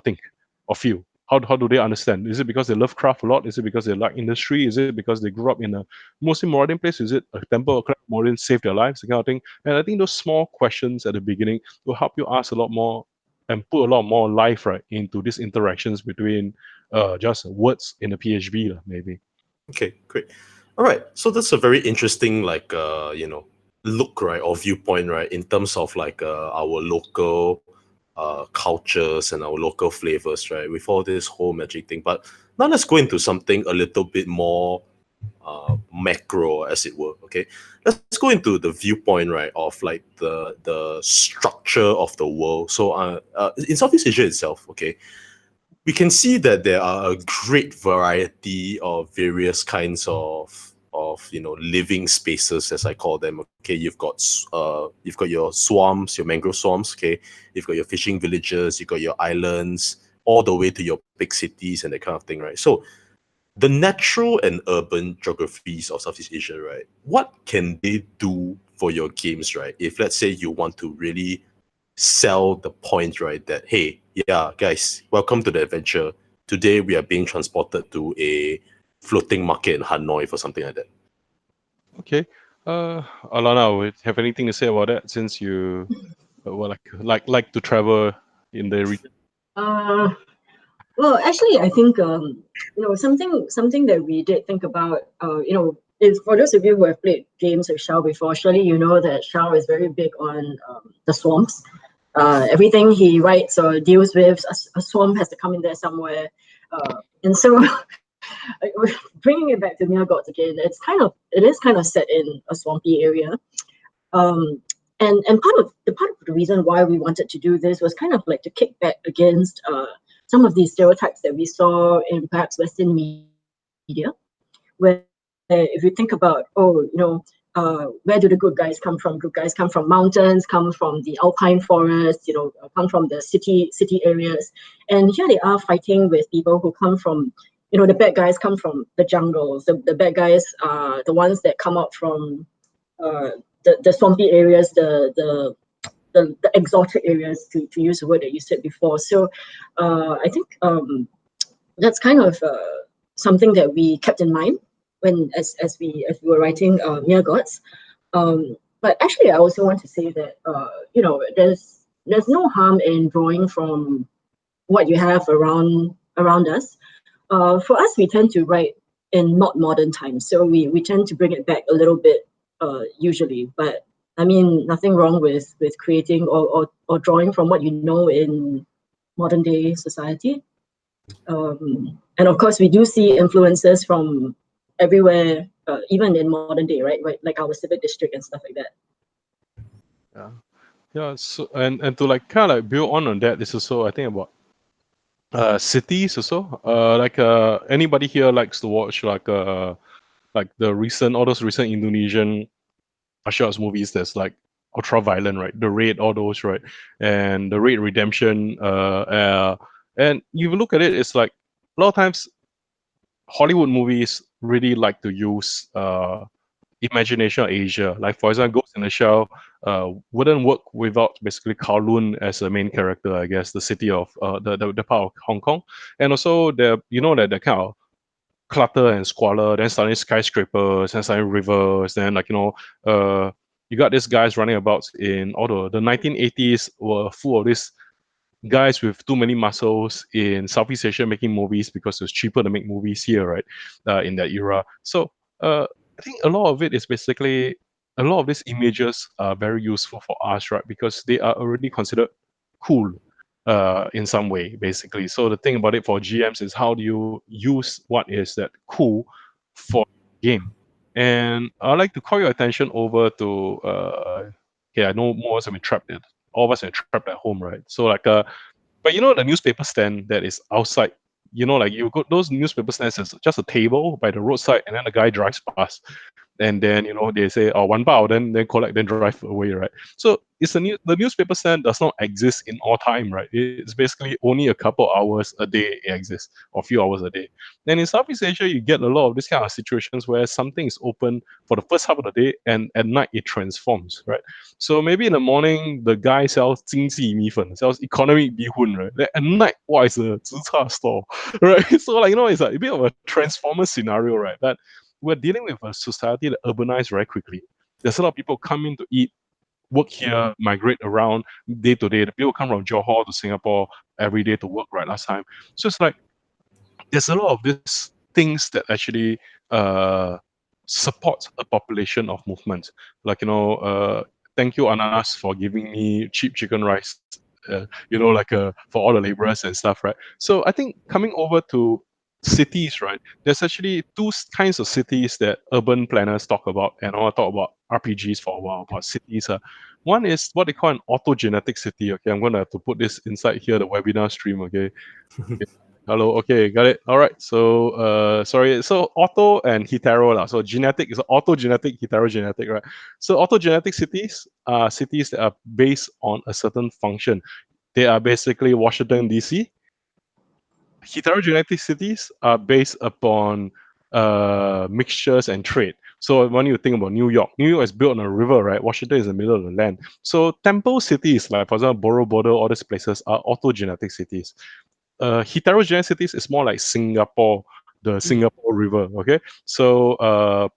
think or feel? How do they understand? Is it because they love craft a lot? Is it because they like industry? Is it because they grew up in a mostly Moradin place? Is it a temple or clan Moradin saved their lives? That kind of thing. And I think those small questions at the beginning will help you ask a lot more and put a lot more life, right, into these interactions between just words in the PHB, maybe. Okay, great. All right. So that's a very interesting, like, look, right, or viewpoint, right, in terms of like our local cultures and our local flavors, right, with all this whole magic thing. But now let's go into something a little bit more macro, as it were. Okay, let's go into the viewpoint, right, of like the structure of the world. So in Southeast Asia itself, okay, we can see that there are a great variety of various kinds of living spaces, as I call them. Okay, you've got your swamps, your mangrove swamps. Okay, you've got your fishing villages, you've got your islands, all the way to your big cities and that kind of thing, right? So the natural and urban geographies of Southeast Asia, right? What can they do for your games, right? If let's say you want to really sell the point, right, that hey, yeah, guys, welcome to the adventure. Today we are being transported to a floating market in Hanoi for something like that. Okay. Alanna, would have anything to say about that since you well, like to travel in the region? Uh, well, actually, I think something that we did think about. If for those of you who have played games with Shao before, surely you know that Shao is very big on the swamps. Everything he writes or deals with, a swamp has to come in there somewhere. And so, bringing it back to Mere Gods again, it is kind of set in a swampy area. Um, and part of the reason why we wanted to do this was kind of like to kick back against some of these stereotypes that we saw in perhaps Western media, where if you think about, where do the good guys come from? Good guys come from mountains, come from the alpine forest, come from the city areas, and here they are fighting with people who come from, the bad guys come from the jungles. The bad guys are the ones that come out from uh, the swampy areas, the exotic areas, to use the word that you said before. So I think that's kind of something that we kept in mind when as we were writing Mere Gods. But actually, I also want to say that there's no harm in drawing from what you have around us. For us, we tend to write in not modern times, so we tend to bring it back a little bit usually. But I mean, nothing wrong with creating or drawing from what you know in modern day society. And of course, we do see influences from everywhere, even in modern day, right? Like our civic district and stuff like that. Yeah. Yeah. So and to like kind of like build on that, is also I think about cities also. Anybody here likes to watch like all those recent Indonesian martial arts movies that's like ultra violent, right? The Raid, all those, right? And the Raid Redemption. And you look at it, it's like a lot of times Hollywood movies really like to use imagination of Asia. Like for example, Ghost in the Shell wouldn't work without basically Kowloon as a main character. I guess the city of the part of Hong Kong, and also that the kind of clutter and squalor, then suddenly skyscrapers, then suddenly rivers, then you got these guys running about in all the 1980s were full of these guys with too many muscles in Southeast Asia making movies because it was cheaper to make movies here, right? In that era. So I think a lot of it is basically a lot of these images are very useful for us, right? Because they are already considered cool in some way, basically. So the thing about it for GMs is how do you use what is that cool for game? And I'd like to call your attention over to okay, I know more of us have been trapped in all of us are trapped at home, right? So but you know the newspaper stand that is outside, like you got those newspaper stands is just a table by the roadside, and then the guy drives past, and then they say, oh, one bao, then collect, then drive away, right? So the newspaper stand does not exist in all time, right? It's basically only a couple hours a day it exists, or a few hours a day. Then in Southeast Asia, you get a lot of these kind of situations where something is open for the first half of the day, and at night it transforms, right? So maybe in the morning the guy sells 经济 米粉, sells economic bihun, right? Then at night, what is a 直插 store, right? So it's like a bit of a transformer scenario, right? That we're dealing with a society that urbanized very quickly. There's a lot of people coming to eat, work here, migrate around day to day. The people come from Johor to Singapore every day to work, right? Last time. So it's like there's a lot of these things that actually uh, support a population of movement. Thank you, Ananas, for giving me cheap chicken rice. For all the laborers and stuff, right? So I think coming over to cities, right? There's actually two kinds of cities that urban planners talk about, and I want to talk about RPGs for a while about cities. One is what they call an autogenetic city. Okay, I'm gonna have to put this inside here, the webinar stream. Okay, hello. Okay, got it. All right. So, sorry. So, auto and hetero lah. So, genetic is autogenetic, heterogenetic, right? So, autogenetic cities are cities that are based on a certain function. They are basically Washington D.C., heterogeneity cities are based upon mixtures and trade. So when you think about New York is built on a river, right? Washington is in the middle of the land. So temple cities, like for example, Borobudur, all these places are autogenetic cities. Heterogeneous cities is more like Singapore, the Singapore River. Okay, so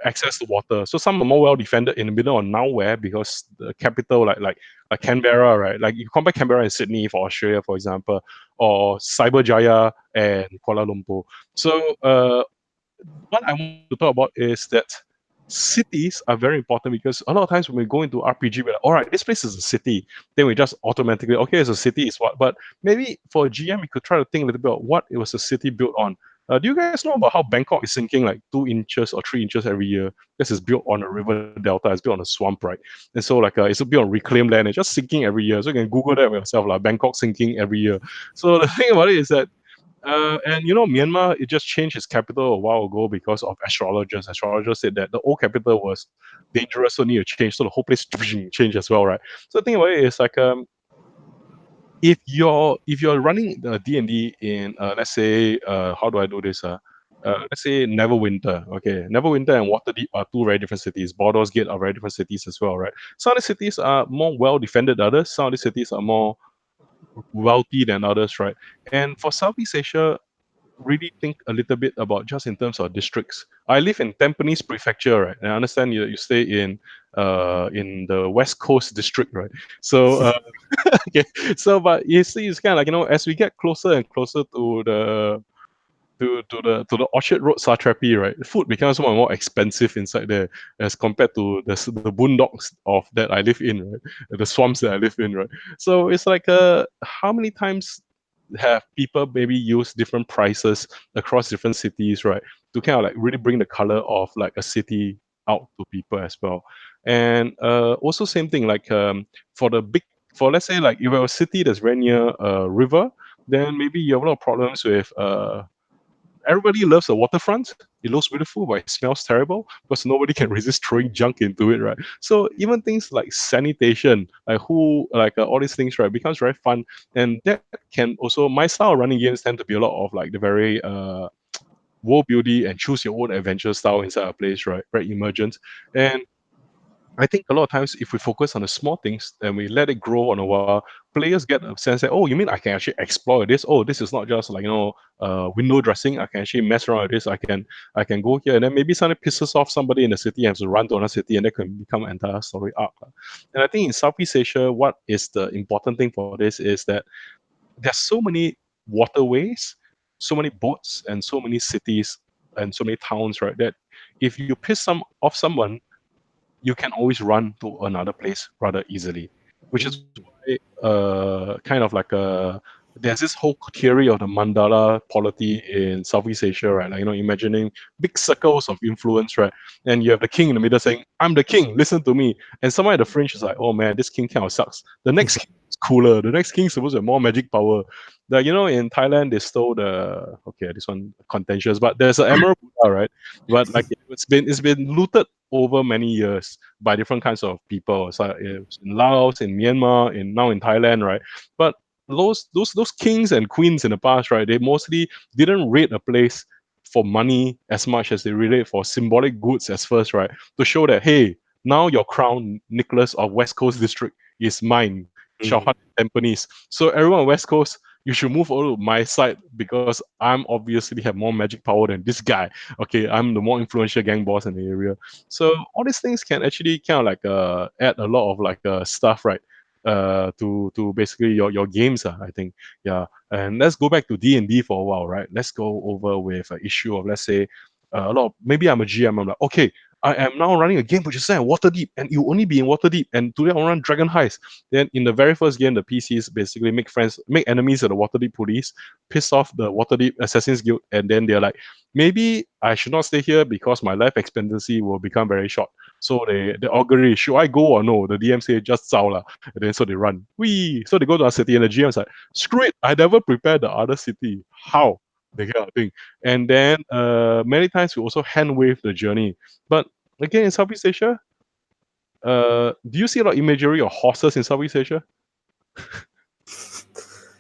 access to water. So some are more well defended in the middle of nowhere because the capital, like Canberra, right? Like you compare Canberra and Sydney for Australia, for example, or Cyberjaya and Kuala Lumpur. So what I want to talk about is that cities are very important because a lot of times when we go into RPG, we're like, all right, this place is a city. Then we just automatically, okay, it's a city, is what? But maybe for a GM, we could try to think a little bit about what it was a city built on. Do you guys know about how Bangkok is sinking like 2 inches or 3 inches every year? This is built on a river delta, it's built on a swamp, right? And so like it's built on reclaimed land, it's just sinking every year. So you can Google that yourself, like Bangkok sinking every year. So the thing about it is that and Myanmar, it just changed its capital a while ago because of astrologers. Astrologers said that the old capital was dangerous, so need to change. So the whole place changed as well, right? So the thing about it is like if you're running the D&D in let's say how do I do this let's say Neverwinter. Okay, Neverwinter and Waterdeep are two very different cities. Baldur's Gate are very different cities as well, right? Some of the cities are more well defended than others. Some of the cities are more wealthy than others, right? And for Southeast Asia, really think a little bit about just in terms of districts. I live in Tampines Prefecture, right? And I understand you stay in the West Coast district, right? So okay, so but you see, it's kind of like as we get closer and closer to the Orchard Road satrapy, right? Food becomes more and more expensive inside there as compared to the boondocks of that I live in, right? The swamps that I live in, right? So it's like how many times have people maybe use different prices across different cities, right? To kind of like really bring the color of like a city out to people as well. And also same thing like for let's say like if you have a city that's very near a river, then maybe you have a lot of problems with everybody loves the waterfront. It looks beautiful, but it smells terrible because nobody can resist throwing junk into it, right? So even things like sanitation, all these things, right, becomes very fun, and that can also my style of running games tend to be a lot of like the very world building and choose your own adventure style inside a place, right? Very emergent, and I think a lot of times if we focus on the small things and we let it grow on a while, players get a sense that, oh, you mean I can actually explore this? Oh, this is not just like window dressing. I can actually mess around with this. I can go here, and then maybe something pisses off somebody in the city and has to run to another city, and that can become an entire story arc. And I think in Southeast Asia, what is the important thing for this is that there's so many waterways, so many boats, and so many cities and so many towns, right? That if you piss some off someone, you can always run to another place rather easily, which is why kind of like there's this whole theory of the mandala polity in Southeast Asia, right? Like imagining big circles of influence, right? And you have the king in the middle saying, "I'm the king, listen to me." And somewhere at the fringe is like, "Oh man, this king kind of sucks." The next king is cooler. The next king is supposed to have more magic power. Like in Thailand they stole this one contentious, but there's an Emerald Buddha, right? But like it's been looted over many years by different kinds of people. So it's in Laos, in Myanmar, now in Thailand, right? But those kings and queens in the past, right? They mostly didn't raid a place for money as much as they raided for symbolic goods as first, right? To show that, hey, now your crown, Nicholas of West Coast District, is mine. Shao Han Tampines. So everyone on West Coast, you should move over to my side because I'm obviously have more magic power than this guy. Okay, I'm the more influential gang boss in the area. So all these things can actually kind of like add a lot of like stuff, right? To basically your games, I think. Yeah. And let's go back to D&D for a while, right? Let's go over with an issue of, let's say, a lot of, maybe I'm a GM, I'm like, okay, I am now running a game which is set in Waterdeep, and you only be in Waterdeep, and today I want to run Dragon Heist. Then in the very first game, the PCs basically make enemies of the Waterdeep police, piss off the Waterdeep Assassins Guild, and then they're like, maybe I should not stay here because my life expectancy will become very short. So they augury, should I go or no? The DM say just zao lah. And then so they run. Wee! So they go to our city, and the GM's like, screw it, I never prepared the other city. How? The kind of thing. And then many times we also hand wave the journey. But again, in Southeast Asia, do you see a lot of imagery of horses in Southeast Asia?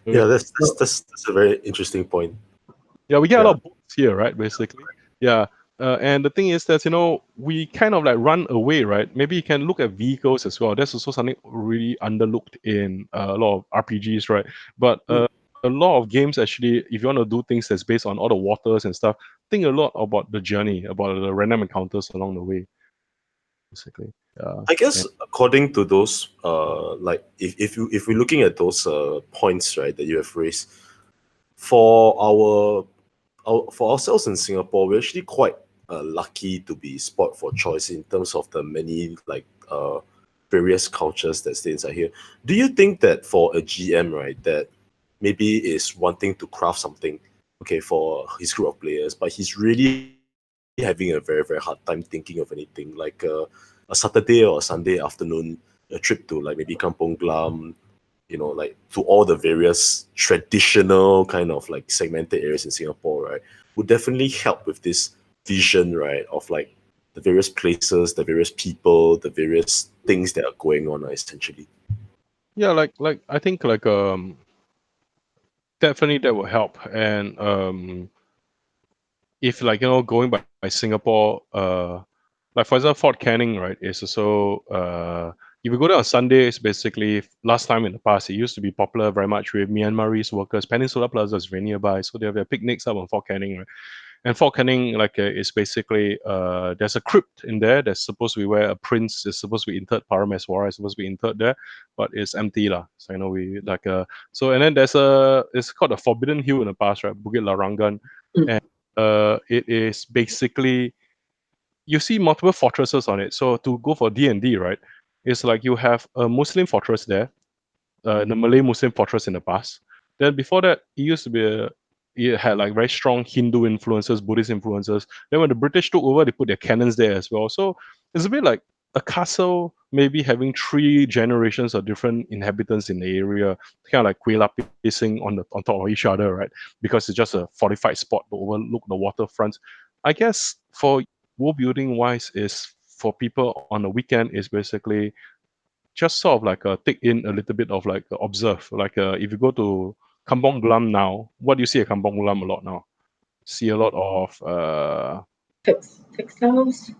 Yeah, that's a very interesting point. Yeah, we get a Yeah. lot of books here, right? Basically, yeah. And the thing is that we kind of like run away, right? Maybe you can look at vehicles as well. That's also something really underlooked in a lot of RPGs, right? But a lot of games actually, if you want to do things that's based on all the waters and stuff, think a lot about the journey, about the random encounters along the way, basically. I guess And according to those, like if we're looking at those points, right, that you have raised, for for ourselves in Singapore, we're actually quite lucky to be spot for choice in terms of the many like various cultures that stay inside here. Do you think that for a GM, right, that maybe is wanting to craft something, okay, for his group of players, but he's really having a very, very hard time thinking of anything, like a Saturday or a Sunday afternoon, a trip to like maybe Kampong Glam, like to all the various traditional kind of like segmented areas in Singapore, right, would definitely help with this vision, right, of like the various places, the various people, the various things that are going on, essentially. yeah, like I think like definitely that will help. And if like going by Singapore, like for example Fort Canning, right, is also if you go there on Sundays, basically last time in the past it used to be popular very much with Myanmarese workers. Peninsula Plaza is very nearby, so they have their picnics up on Fort Canning, right? And Fort Canning is basically there's a crypt in there that's supposed to be where a prince is supposed to be interred. Parameswara is supposed to be interred there, but it's empty lah. So we like so, and then it's called the Forbidden Hill in the past, right? Bukit Larangan, and it is basically you see multiple fortresses on it. So to go for D&D, right, it's like you have a Muslim fortress there, the Malay Muslim fortress in the past. Then before that, it had like very strong Hindu influences, Buddhist influences. Then when the British took over, they put their cannons there as well. So it's a bit like a castle, maybe having 3 generations of different inhabitants in the area, kind of like Kueh Lapising on top of each other, right? Because it's just a fortified spot to overlook the waterfront. I guess for world building wise, is for people on the weekend is basically just sort of like take in a little bit of like observe. Like if you go to Kampong Glam now, what do you see at Kampong Glam a lot now? See a lot of Textiles.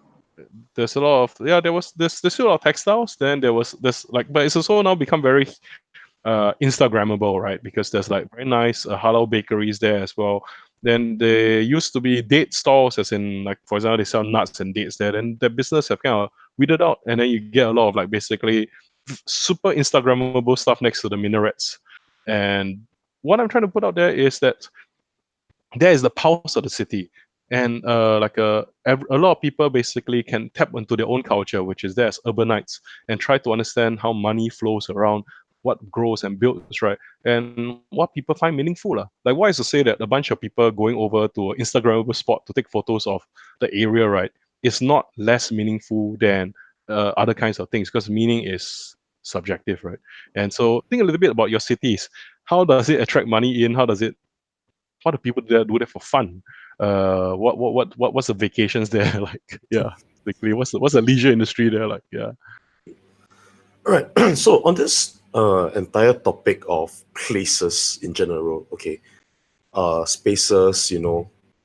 there's a lot of there's still a lot of textiles. Then there's like, but it's also now become very Instagrammable, right? Because there's like very nice halal bakeries there as well. Then there used to be date stalls, as in like for example they sell nuts and dates there. Then the business have kind of withered out, and then you get a lot of like basically super Instagrammable stuff next to the minarets. And what I'm trying to put out there is that there is the pulse of the city, and a lot of people basically can tap into their own culture, which is there as urbanites, and try to understand how money flows around, what grows and builds, right, and what people find meaningful. Like, why is to say that a bunch of people going over to an Instagrammable spot to take photos of the area, right, is not less meaningful than other kinds of things, because meaning is subjective, right? And so think a little bit about your cities. How does it attract money in? How do people do that for fun? What's the vacations there like? Yeah, basically, what's the leisure industry there like? Yeah. All right. So on this entire topic of places in general, okay, spaces,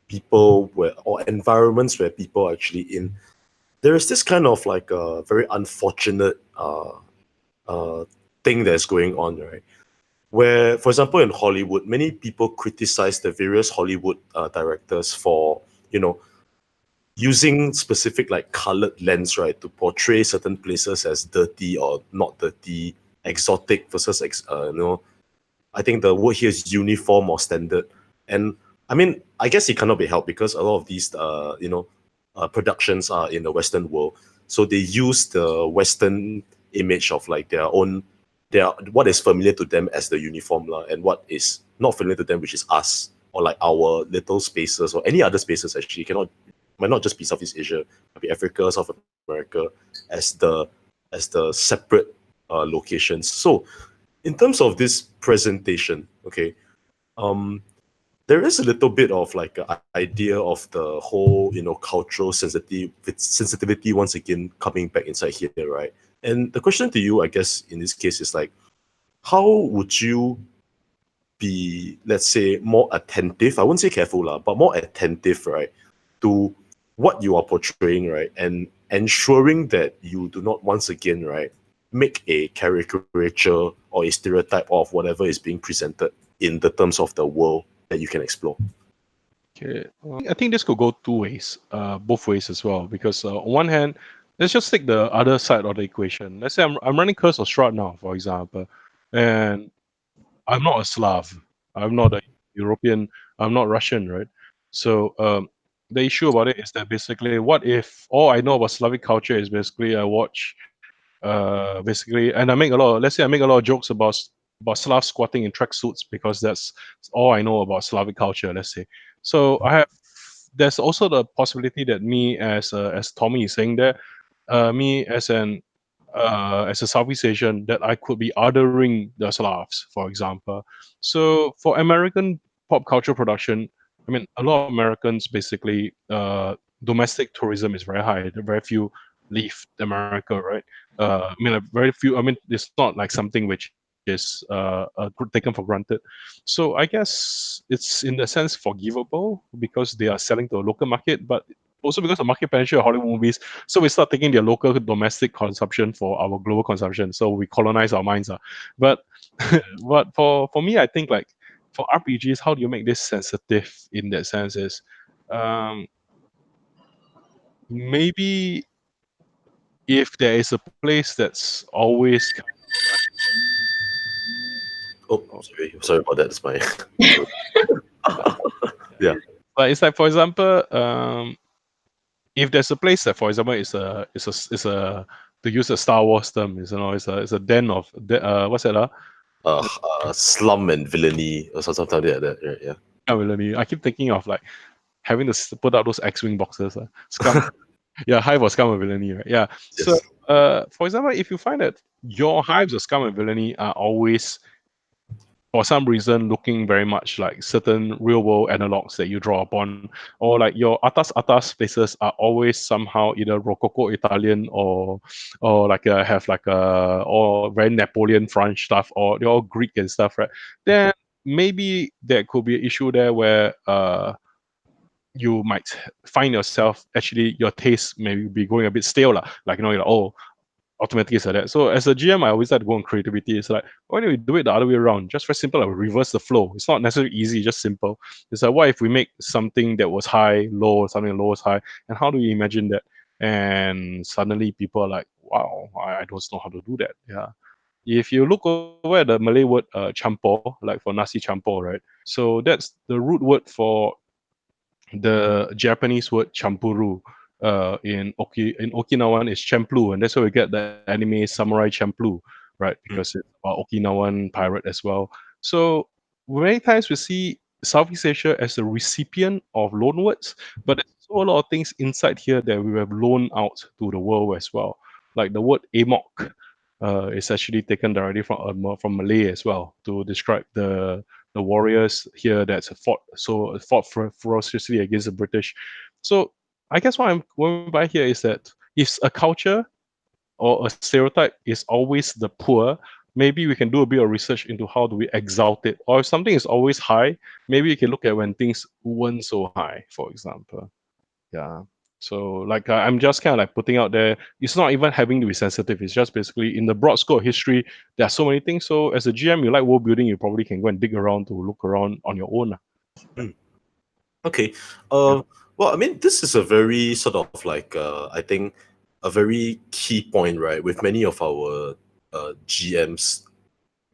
people where or environments where people are actually in, there is this kind of like a very unfortunate thing that's going on, right? Where, for example, in Hollywood, many people criticize the various Hollywood directors for, using specific like colored lens, right, to portray certain places as dirty or not dirty, exotic versus, I think the word here is uniform or standard. And I mean, I guess it cannot be helped because a lot of these, productions are in the Western world. So they use the Western image of like what is familiar to them as the uniform, and what is not familiar to them, which is us, or like our little spaces or any other spaces actually might not just be Southeast Asia, might be Africa, South America, as the separate locations. So in terms of this presentation, okay, there is a little bit of like an idea of the whole, cultural sensitivity once again coming back inside here, right? And the question to you, I guess, in this case is like, how would you be, let's say, more attentive. I wouldn't say careful, but more attentive, right, to what you are portraying, right, and ensuring that you do not once again, right, make a caricature or a stereotype of whatever is being presented in the terms of the world that you can explore. Okay, I think this could go two ways, both ways as well. Because on one hand, let's just take the other side of the equation. Let's say I'm running Curse of Strahd now, for example, and I'm not a Slav, I'm not a European, I'm not Russian, right? So the issue about it is that basically, what if all I know about Slavic culture is basically I watch, basically, and I make a lot. Let's say I make a lot of jokes about Slav squatting in tracksuits because that's all I know about Slavic culture. Let's say. So I have. There's also the possibility that me as Tommy is saying that, me as a Southeast Asian, that I could be othering the Slavs, for example. So for American pop culture production, I mean, a lot of Americans basically, domestic tourism is very high. There are very few leave America, right? I mean, like, very few. I mean, it's not like something which is taken for granted. So I guess it's in the sense forgivable because they are selling to a local market, but also because the market penetration of Hollywood movies, so we start taking their local domestic consumption for our global consumption. So we colonize our minds. But but for me, I think like for RPGs, how do you make this sensitive in that sense is, um, maybe if there is a place that's always Oh, sorry about that. It's my yeah. but it's like, for example, if there's a place that, for example, is a to use a Star Wars term, it's a den of what's that? Slum and villainy or something like that, right? Yeah. Villainy. I keep thinking of like having to put out those X-wing boxes. Scum. Yeah, Hive or Scum and Villainy, right? Yeah. So, Yes. for example, if you find that your hives of Scum and Villainy are always, for some reason, looking very much like certain real world analogs that you draw upon, or like your atas places are always somehow either Rococo Italian or like have like a or very Napoleon French stuff, or they're all Greek and stuff, right? Then maybe there could be an issue there where you might find yourself actually your taste may be going a bit stale, like you're like, oh, automatically it's like that. So as a GM, I always like to go on creativity. It's like, why don't we do it the other way around? Just very simple, like reverse the flow. It's not necessarily easy, just simple. It's like, what if we make something that was high, low, something low was high, and how do we imagine that? And suddenly people are like, wow, I don't know how to do that. Yeah. If you look over at the Malay word campur, like for nasi campur, right? So that's the root word for the Japanese word champuru. In Okinawan is champlu, and that's where we get the anime Samurai Champloo, right? Because it's about Okinawan pirate as well. So many times we see Southeast Asia as a recipient of loanwords, but there's also a lot of things inside here that we have loaned out to the world as well. Like the word amok is actually taken directly from Malay as well to describe the warriors here that's fought ferociously against the British. So I guess what I'm going by here is that if a culture or a stereotype is always the poor, maybe we can do a bit of research into how do we exalt it. Or if something is always high, maybe you can look at when things weren't so high, for example. Yeah. So like I'm just kind of like putting out there, it's not even having to be sensitive. It's just basically in the broad scope of history, there are so many things. So as a GM, you like world building, you probably can go and dig around to look around on your own. Okay. Well, I mean, this is a very sort of like I think a very key point, right? With many of our GMs,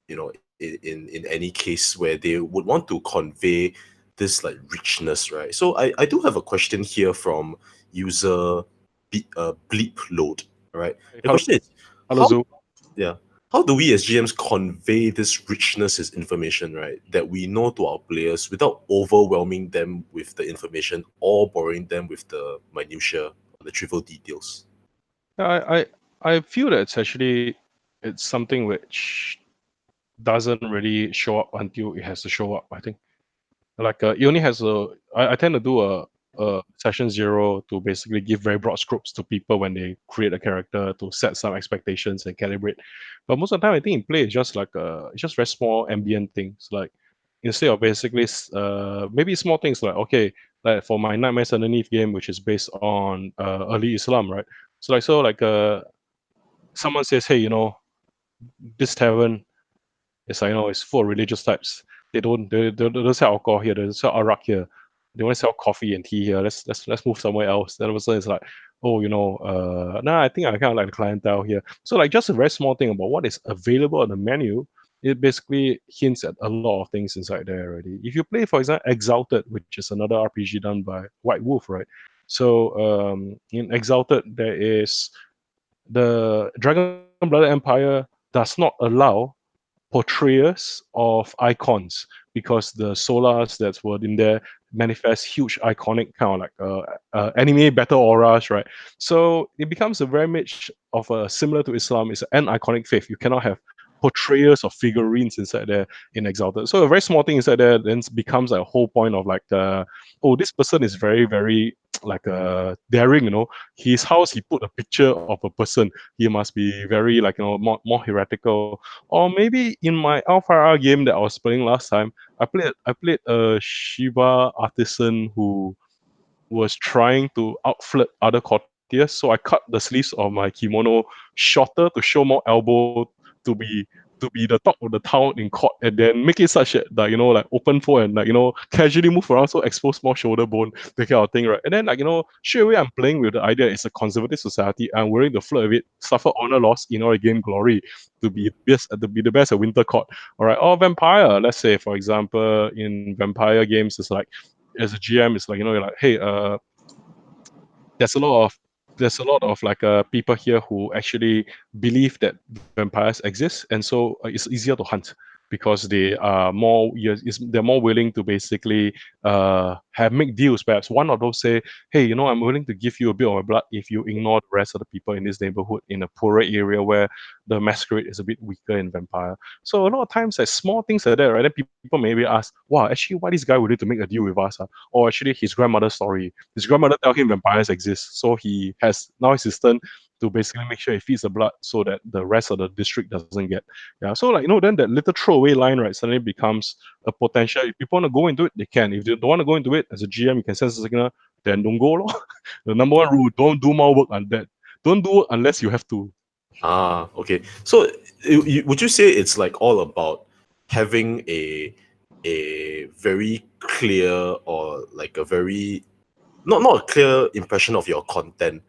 in any case where they would want to convey this like richness, right? So I do have a question here from user bleep load, right? The Hello, question is, hello, how Zoo. yeah, how do we as GMs convey this richness as information, right, that we know to our players without overwhelming them with the information or boring them with the minutia or the trivial details? I feel that it's something which doesn't really show up until it has to show up. I think like it only has I tend to do a session 0 to basically give very broad scopes to people when they create a character to set some expectations and calibrate. But most of the time, I think in play it's just like it's just very small ambient things like instead of basically maybe small things like, okay, like for my Nightmares Underneath game, which is based on early Islam, right? So someone says, hey, this tavern is like, it's for religious types. They don't sell alcohol here. They don't sell arak here. They want to sell coffee and tea here. Let's move somewhere else. Then all of a sudden it's like, oh, nah, I think I kind of like the clientele here. So like just a very small thing about what is available on the menu, it basically hints at a lot of things inside there already. If you play, for example, Exalted, which is another RPG done by White Wolf, right? So in Exalted, there is the Dragon Blood Empire does not allow portrayers of icons because the solars that were in there manifest huge iconic kind of like anime battle auras, right? So it becomes a very much of a similar to Islam. It's an iconic faith. You cannot have portrayers of figurines inside there in Exalted. So a very small thing inside there then becomes like a whole point of like oh, this person is very, very like daring, his house he put a picture of a person. He must be very like more heretical. Or maybe in my Alpha game that I was playing last time, I played a Shiva artisan who was trying to outflirt other courtiers. So I cut the sleeves of my kimono shorter to show more elbow to be the top of the town in court, and then make it such that like open for and like casually move around, so expose more shoulder bone, that kind of thing, right? And then like straight away I'm playing with the idea it's a conservative society. I'm willing to flirt with it, suffer honor loss in order to gain glory, to be the best at winter court. All right, or vampire. Let's say for example in vampire games, it's like as a GM, it's like you're like, hey, there's a lot of like people here who actually believe that vampires exist, and so it's easier to hunt because they're more willing to basically have make deals. Perhaps one of those say, hey, I'm willing to give you a bit of my blood if you ignore the rest of the people in this neighborhood in a poorer area where the masquerade is a bit weaker in vampire. So a lot of times like small things like that, right? Then people maybe ask, wow, actually why this guy willing to make a deal with us? Or actually his grandmother's story. His grandmother tell him vampires exist, so he has now his assistant to basically make sure he feeds the blood so that the rest of the district doesn't get. Yeah, so like then that little throwaway line, right, suddenly becomes a potential. If people want to go into it, they can. If they don't want to go into it, as a GM, you can send a signal, then don't go. The number one rule: don't do more work on that. Don't do it unless you have to. Okay. So would you say it's like all about having a very clear, or like a very not a clear impression of your content,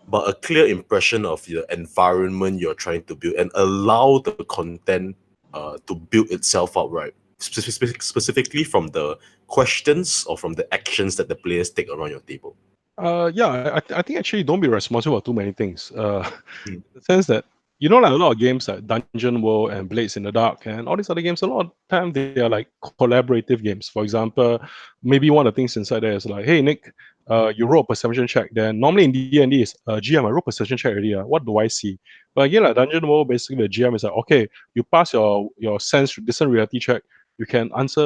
but a clear impression of the environment you're trying to build, and allow the content to build itself out, right? Specifically from the questions or from the actions that the players take around your table. Yeah, I think actually don't be responsible for too many things. Mm. In the sense that like a lot of games like Dungeon World and Blades in the Dark and all these other games, a lot of time they are like collaborative games. For example, maybe one of the things inside there is like, hey Nick, you roll a perception check. Then normally in D&D is GM, I roll perception check already. What do I see? But again, like Dungeon World, basically the GM is like, okay, you pass your sense discern reality check. You can ask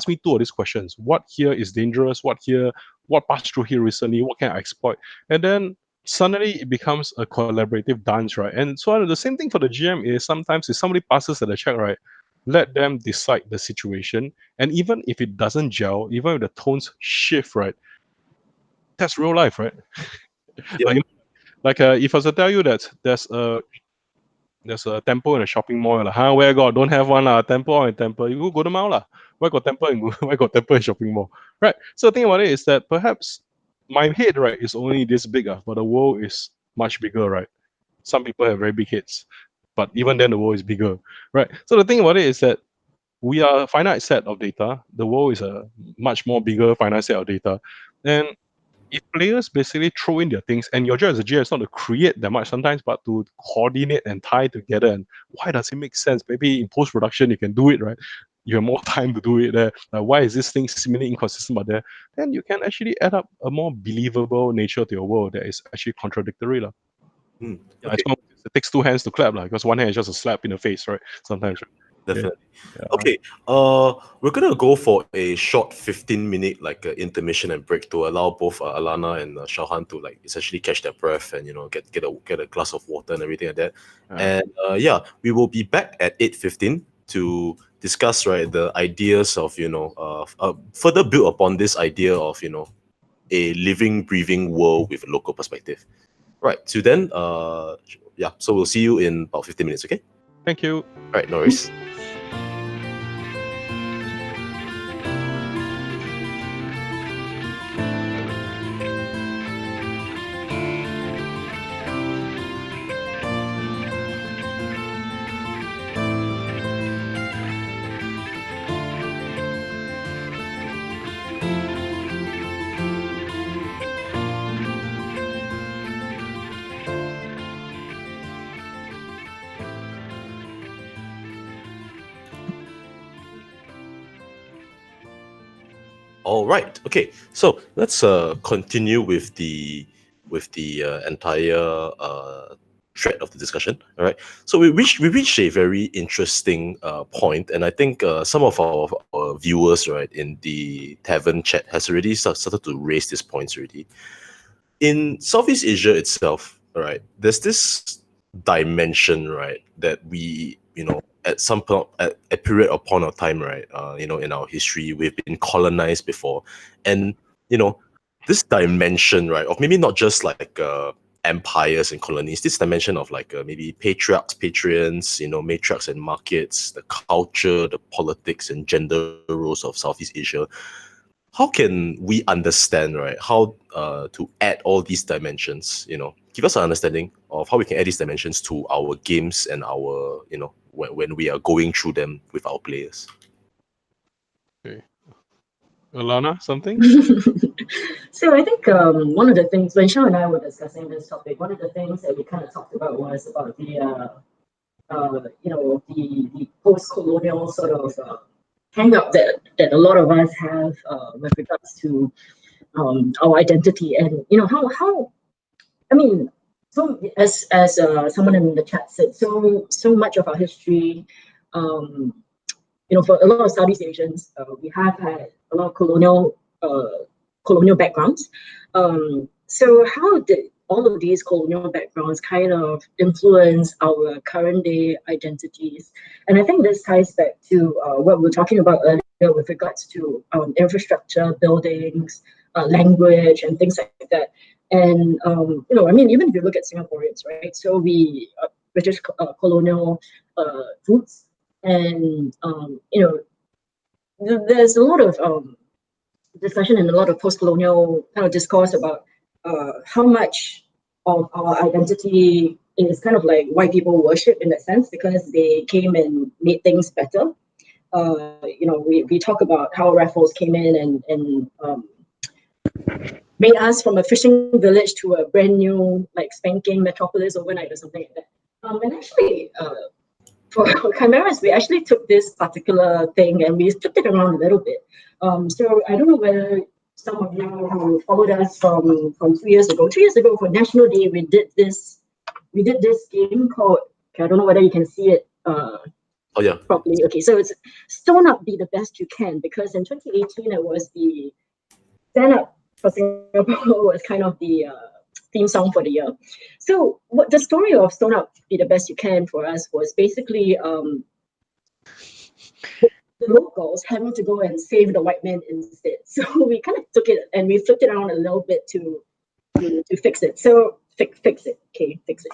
me two of these questions. What here is dangerous? What passed through here recently? What can I exploit? And then suddenly it becomes a collaborative dance, right? And so the same thing for the GM is sometimes if somebody passes at the check, right, let them decide the situation. And even if it doesn't gel, even if the tones shift, right, that's real life, right? Yeah. If I was to tell you that there's a temple in a shopping mall, like, where got don't have one temple and temple. You go to mall Where got temple and where got temple in shopping mall? Right. So the thing about it is that perhaps my head, right, is only this big, but the world is much bigger, right? Some people have very big heads, but even then the world is bigger. Right. So the thing about it is that we are a finite set of data. The world is a much more bigger finite set of data. And if players basically throw in their things, and your job as a GM is not to create that much sometimes, but to coordinate and tie together. And why does it make sense? Maybe in post production you can do it, right? You have more time to do it there. Like, why is this thing seemingly inconsistent but there? Then you can actually add up a more believable nature to your world that is actually contradictory. Mm. Yeah, Okay. it takes two hands to clap, because one hand is just a slap in the face, right? Sometimes. Right? Definitely. Yeah. Okay. We're gonna go for a short 15-minute like intermission and break to allow both Alanna and Shao to like essentially catch their breath and get a glass of water and everything like that. Yeah. And yeah, we will be back at 8:15. to discuss, right, the ideas of, further build upon this idea of, a living, breathing world with a local perspective. Right. So then, so we'll see you in about 15 minutes, okay? Thank you. All right, no worries. All right. Okay. So let's continue with the entire thread of the discussion. All right. So we reached a very interesting point, and I think some of our viewers, right, in the tavern chat has already started to raise these points already. In Southeast Asia itself, right, there's this dimension, right, that we, at some point, at a period or point of time, right, in our history, we've been colonized before. And, this dimension, right, of maybe not just like empires and colonies, this dimension of like maybe patriarchs, patrons, matriarchs and markets, the culture, the politics and gender roles of Southeast Asia. How can we understand, right, how to add all these dimensions, give us an understanding of how we can add these dimensions to our games and our, when we are going through them with our players. Okay. Alanna, something? So I think one of the things, when Shao and I were discussing this topic, one of the things that we kind of talked about was about the post-colonial sort of hang up that a lot of us have with regards to our identity, and how I mean, so as someone in the chat said, so much of our history, for a lot of Southeast Asians, we have had a lot of colonial backgrounds. So how did all of these colonial backgrounds kind of influence our current day identities? And I think this ties back to what we were talking about earlier with regards to infrastructure, buildings, language, and things like that. And even if you look at Singaporeans, right? So we British colonial roots, and there's a lot of discussion and a lot of post-colonial kind of discourse about how much of our identity is kind of like white people worship in that sense because they came and made things better. We talk about how Raffles came in and made us from a fishing village to a brand new like spanking metropolis overnight or something like that. And actually, for Chimeras, we actually took this particular thing and we flipped it around a little bit. So I don't know whether some of you who followed us from 2 years ago. 2 years ago for National Day, we did this game called, I don't know whether you can see it properly. Okay, so it's Stone Up, Be the Best You Can, because in 2018 it was the Stand Up for Singapore was kind of the theme song for the year. So what the story of Stone Up, Be the Best You Can for us was basically the locals having to go and save the white man instead. So we kind of took it and we flipped it around a little bit to fix it. So fix it. Okay, fix it.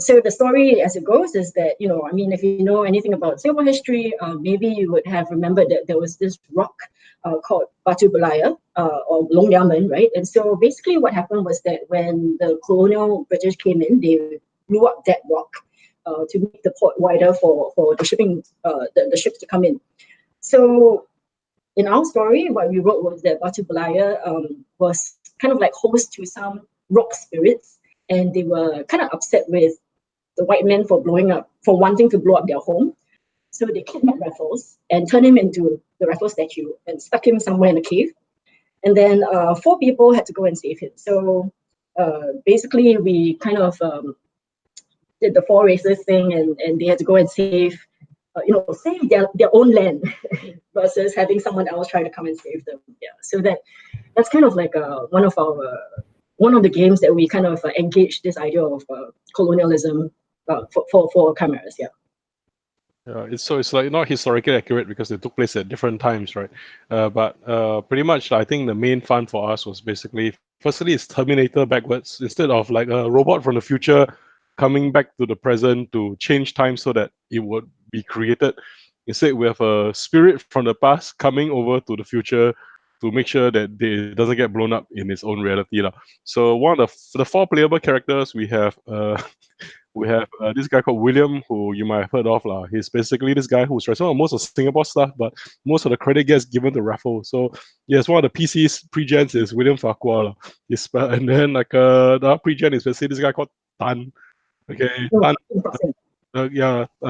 So the story as it goes is that, if you know anything about Singapore history, maybe you would have remembered that there was this rock called Batu Belaya or Long Yaman, right? And so basically what happened was that when the colonial British came in, they blew up that rock to make the port wider for the shipping, the ships to come in. So in our story, what we wrote was that Batu Belaya was kind of like host to some rock spirits, and they were kind of upset with the white men for wanting to blow up their home. So they kidnapped Raffles and turned him into the Raffles statue and stuck him somewhere in a cave. And then 4 people had to go and save him. So basically, we kind of did the 4 races thing, and they had to go and save their own land versus having someone else try to come and save them. Yeah, so that's kind of like one of the games that we kind of engaged this idea of colonialism for Chimeras. Yeah. It's like not historically accurate because they took place at different times, right? But pretty much, I think the main fun for us was basically, firstly, it's Terminator backwards instead of like a robot from the future coming back to the present to change time so that it would be created. Instead, we have a spirit from the past coming over to the future to make sure that it doesn't get blown up in its own reality, lah. So one of the four playable characters we have. This guy called William, who you might have heard of. He's basically this guy who's responsible for most of Singapore stuff, but most of the credit gets given to Raffle. So yes, one of the PC's pre-gens is William Farquhar. And then the pre-gen is basically this guy called Tan. Okay, Oh, Tan. interesting.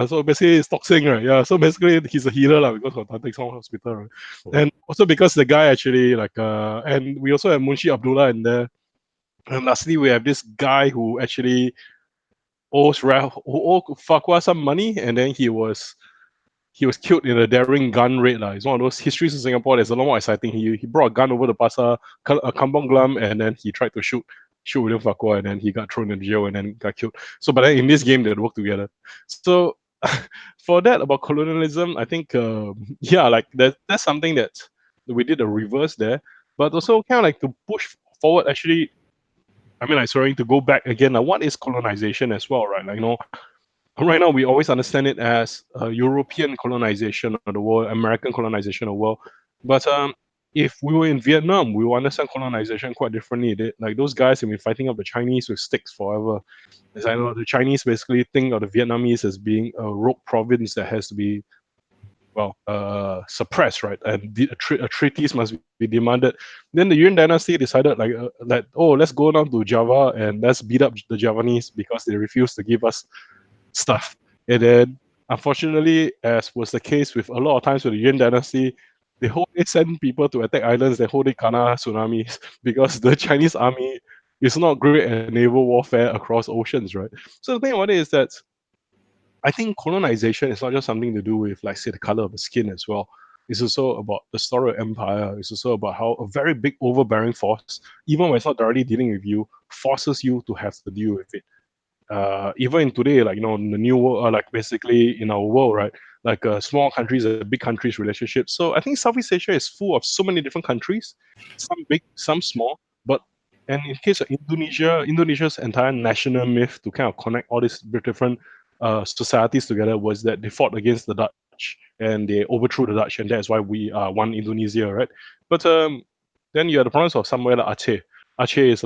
So basically it's toxing, right? Yeah, so basically he's a healer because of Tan Teck Song Hospital, right? And also because the guy actually and we also have Munshi Abdullah in there. And lastly, we have this guy who actually who owed Farquhar some money, and then he was killed in a daring gun raid. It's one of those histories in Singapore that's a lot more exciting. He brought a gun over the pasar, a kampong glam, and then he tried to shoot William Farquhar, and then he got thrown into jail and then got killed. So, but then in this game, they work together. So, for that about colonialism, I think like that's something that we did a reverse there, but also kind of like to push forward. Actually, I mean, like sorry to go back again. What is colonization as well, right? Right now we always understand it as European colonization of the world, American colonization of the world. But if we were in Vietnam, we will understand colonization quite differently. Like those guys have been fighting up the Chinese with sticks forever. As I know, the Chinese basically think of the Vietnamese as being a rogue province that has to be suppressed, right? And a treaties must be demanded. Then the Yuan dynasty decided let's go down to Java and let's beat up the Javanese because they refuse to give us stuff. And then, unfortunately, as was the case with a lot of times with the Yuan dynasty, they send people to attack islands that hold kena tsunamis because the Chinese army is not great at naval warfare across oceans, right? So the thing about it is that I think colonization is not just something to do with, like, say, the color of the skin as well. It's also about the story of empire. It's also about how a very big overbearing force, even when it's not directly dealing with you, forces you to have to deal with it. Even in today, in the new world, basically in our world, right? Small countries and big countries relationships. So I think Southeast Asia is full of so many different countries, some big, some small. But and in case of Indonesia, Indonesia's entire national myth to kind of connect all these different societies together was that they fought against the Dutch and they overthrew the Dutch, and that's why we are one Indonesia, right? But then you have the province of somewhere like Aceh. Aceh is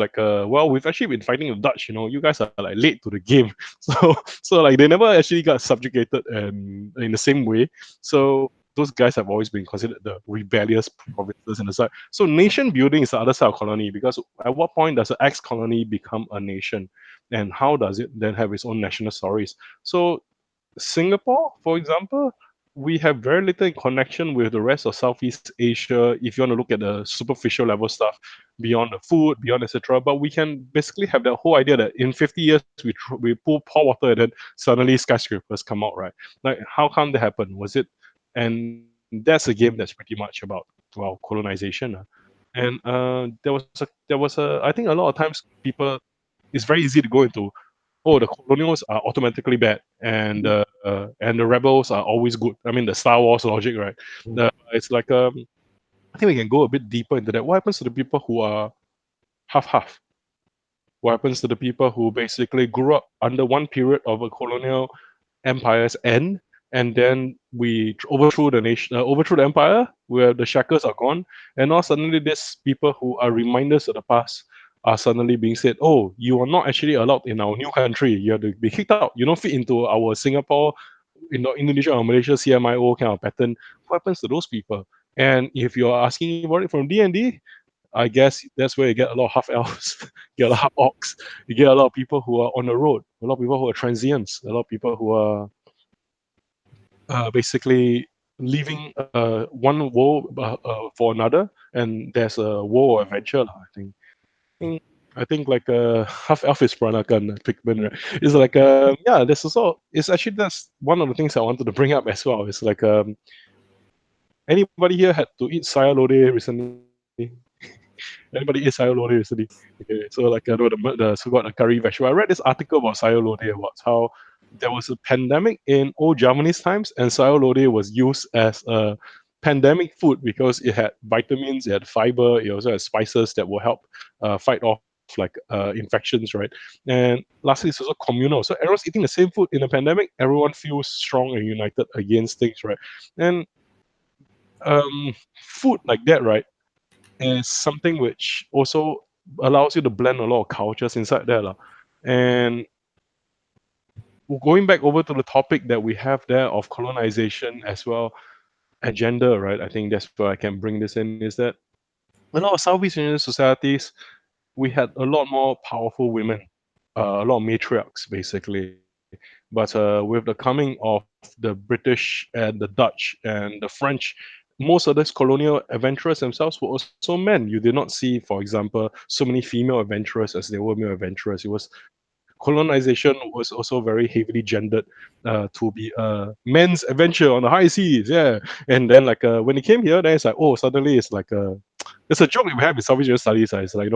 we've actually been fighting the Dutch, you guys are like late to the game. So like they never actually got subjugated and in the same way. So those guys have always been considered the rebellious provinces in the side. So nation building is the other side of colony, because at what point does an ex-colony become a nation? And how does it then have its own national stories? So Singapore, for example, we have very little connection with the rest of Southeast Asia if you want to look at the superficial level stuff beyond the food, beyond etc. But we can basically have that whole idea that in 50 years we pour water and then suddenly skyscrapers come out, right? Like how come that happened? Was it? And that's a game that's pretty much about colonization. And there was a I think a lot of times people, it's very easy to go into, oh, the colonials are automatically bad and the rebels are always good. I mean, the Star Wars logic, right? It's like I think we can go a bit deeper into that. What happens to the people who are half? What happens to the people who basically grew up under one period of a colonial empire's end, and then we overthrew the nation, overthrew the empire, where the shackles are gone, and now suddenly these people who are reminders of the past are suddenly being said, "Oh, you are not actually allowed in our new country. You have to be kicked out. You don't fit into our Singapore, Indonesia or Malaysia CMIO kind of pattern." What happens to those people? And if you're asking about it from D&D, I guess that's where you get a lot of half elves, you get a lot of orcs, you get a lot of people who are on the road, a lot of people who are transients, a lot of people who are basically leaving one world for another, and there's a war adventure. I think like half elf is Peranakan Pikmin, right? It's like yeah, there's also, it's actually, that's one of the things I wanted to bring up as well. It's like anybody here had to eat sayur lodeh recently? Anybody ate sayur lodeh recently? Okay, so like the so-called curry vegetable. I read this article about sayur lodeh about how there was a pandemic in old Japanese times, and sayur lodeh was used as a pandemic food because it had vitamins, it had fiber, it also had spices that will help fight off like infections, right? And lastly, it's also communal. So everyone's eating the same food in a pandemic. Everyone feels strong and united against things, right? And food like that, right, is something which also allows you to blend a lot of cultures inside there, lah. And going back over to the topic that we have there of colonization as well and gender, right? I think that's where I can bring this in is that a lot of Southeast Asian societies, we had a lot more powerful women, a lot of matriarchs basically. But with the coming of the British and the Dutch and the French, most of these colonial adventurers themselves were also men. You did not see, for example, so many female adventurers as there were male adventurers. It was colonization was also very heavily gendered to be a men's adventure on the high seas. Yeah, and then like when it came here, then it's like oh suddenly it's like it's a joke we have in Southeast Asian studies. It's like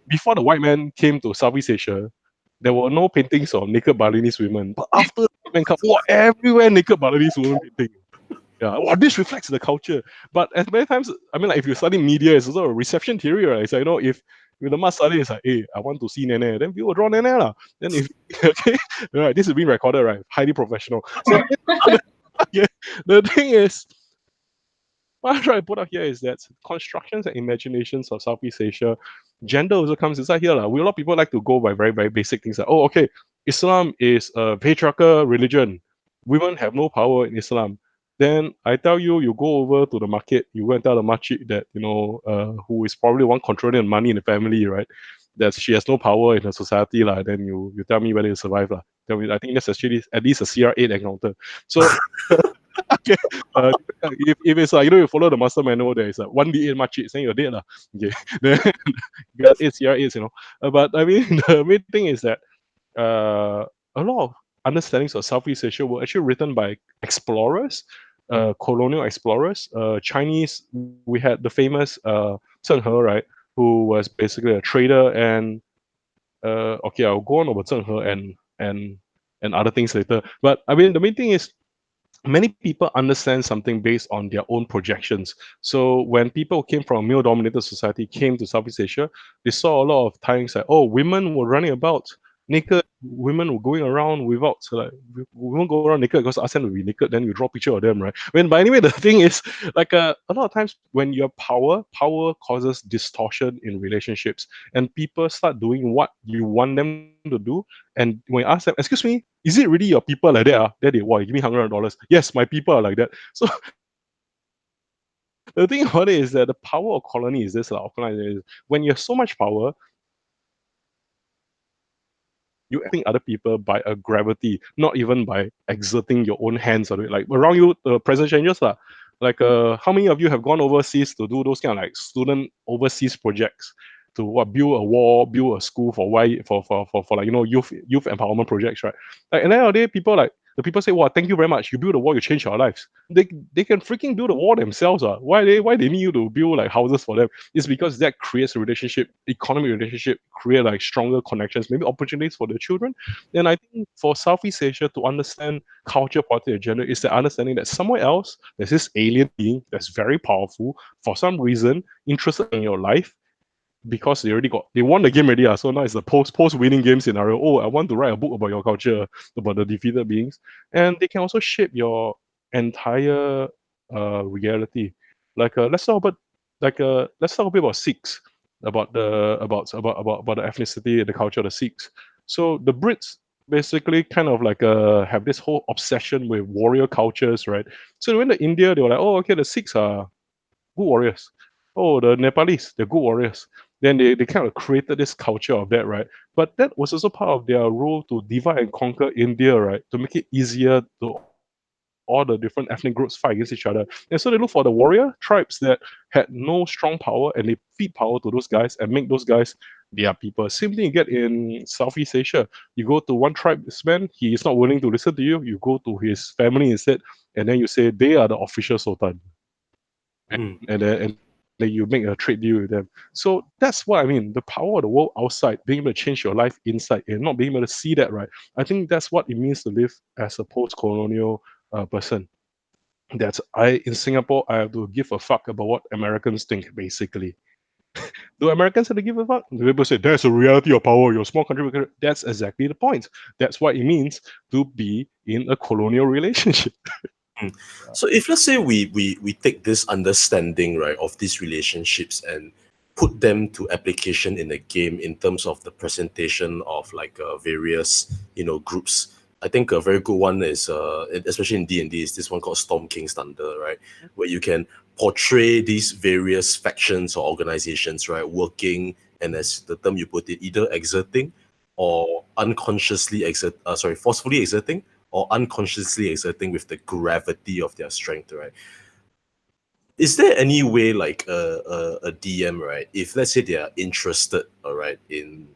before the white man came to Southeast Asia, there were no paintings of naked Balinese women. But after the white man come, wow, everywhere naked Balinese women painting. Yeah, wow, this reflects the culture. But as many times, I mean, like if you study media, it's also a reception theory, right? It's like, if the mass study is like, hey, I want to see Nene, then people will draw Nene lah. Then if okay, right, this is being recorded, right? Highly professional. So yeah, the thing is, what I'm trying to put out here is that constructions and imaginations of Southeast Asia, gender also comes inside here. A lot of people like to go by very, very basic things like, oh, okay, Islam is a patriarchal religion. Women have no power in Islam. Then I tell you, you go over to the market, you go and tell the makcik that, who is probably one controlling the money in the family, right? That she has no power in the society, then you tell me whether you survive. Tell me, I think that's actually at least a CR8 encounter. So okay. If it's like you follow the master manual, there is like 1d8 makcik saying you're dead lah. Okay, then you got 8 CR8s, But I mean, the main thing is that a lot of understandings of Southeast Asia were actually written by explorers, colonial explorers. Chinese, we had the famous Zheng He, right, who was basically a trader and okay, I'll go on about Zheng He and other things later. But I mean, the main thing is many people understand something based on their own projections. So when people came from a male-dominated society, came to Southeast Asia, they saw a lot of times like, oh, women were running about naked, women were going around without, so like, we won't go around naked because ASEAN will be naked, then you draw a picture of them, right? But anyway, the thing is, like a lot of times when you're power causes distortion in relationships, and people start doing what you want them to do. And when you ask them, excuse me, is it really your people like that? Then they, wow, you give me $100. Yes, my people are like that. So the thing about it is that the power of colony is this, when you have so much power, you affect other people by a gravity, not even by exerting your own hands on it. Like around you, the present changes lah. Like how many of you have gone overseas to do those kind of like student overseas projects to build a wall, build a school for like youth empowerment projects, right? Like, and then the day people like the people say, "Wow, thank you very much. You build a wall, you change our lives." They can freaking build a wall themselves. Why they need you to build like houses for them? It's because that creates a relationship, economic relationship, create like stronger connections, maybe opportunities for the children. And I think for Southeast Asia to understand culture, politics, and gender is the understanding that somewhere else there's this alien being that's very powerful for some reason, interested in your life, because they won the game already. So now it's the post winning game scenario. Oh, I want to write a book about your culture, about the defeated beings. And they can also shape your entire reality. Like let's talk about let's talk a bit about Sikhs, about the ethnicity and the culture of the Sikhs. So the Brits basically kind of like have this whole obsession with warrior cultures, right? So when went to India, they were like, oh, okay, the Sikhs are good warriors. Oh, the Nepalese, they're good warriors. Then they kind of created this culture of that, right? But that was also part of their role to divide and conquer India, right? To make it easier to all the different ethnic groups fight against each other. And so they look for the warrior tribes that had no strong power, and they feed power to those guys and make those guys their people. Same thing you get in Southeast Asia. You go to one tribesman, he is not willing to listen to you. You go to his family instead, and then you say they are the official sultan. Mm. And then then you make a trade deal with them. So that's what I mean. The power of the world outside, being able to change your life inside, and not being able to see that, right? I think that's what it means to live as a post-colonial person. That I in Singapore, I have to give a fuck about what Americans think, basically. Do Americans have to give a fuck? The people say there's a reality of power. You're a small country. That's exactly the point. That's what it means to be in a colonial relationship. So if let's say we take this understanding, right, of these relationships and put them to application in a game in terms of the presentation of like various groups. I think a very good one is especially in D&D is this one called Storm King's Thunder, right, where you can portray these various factions or organizations, right, working, and as the term you put it, either exerting or unconsciously forcefully exerting or unconsciously exerting with the gravity of their strength, right? Is there any way like a DM, right, if let's say they are interested, all right, in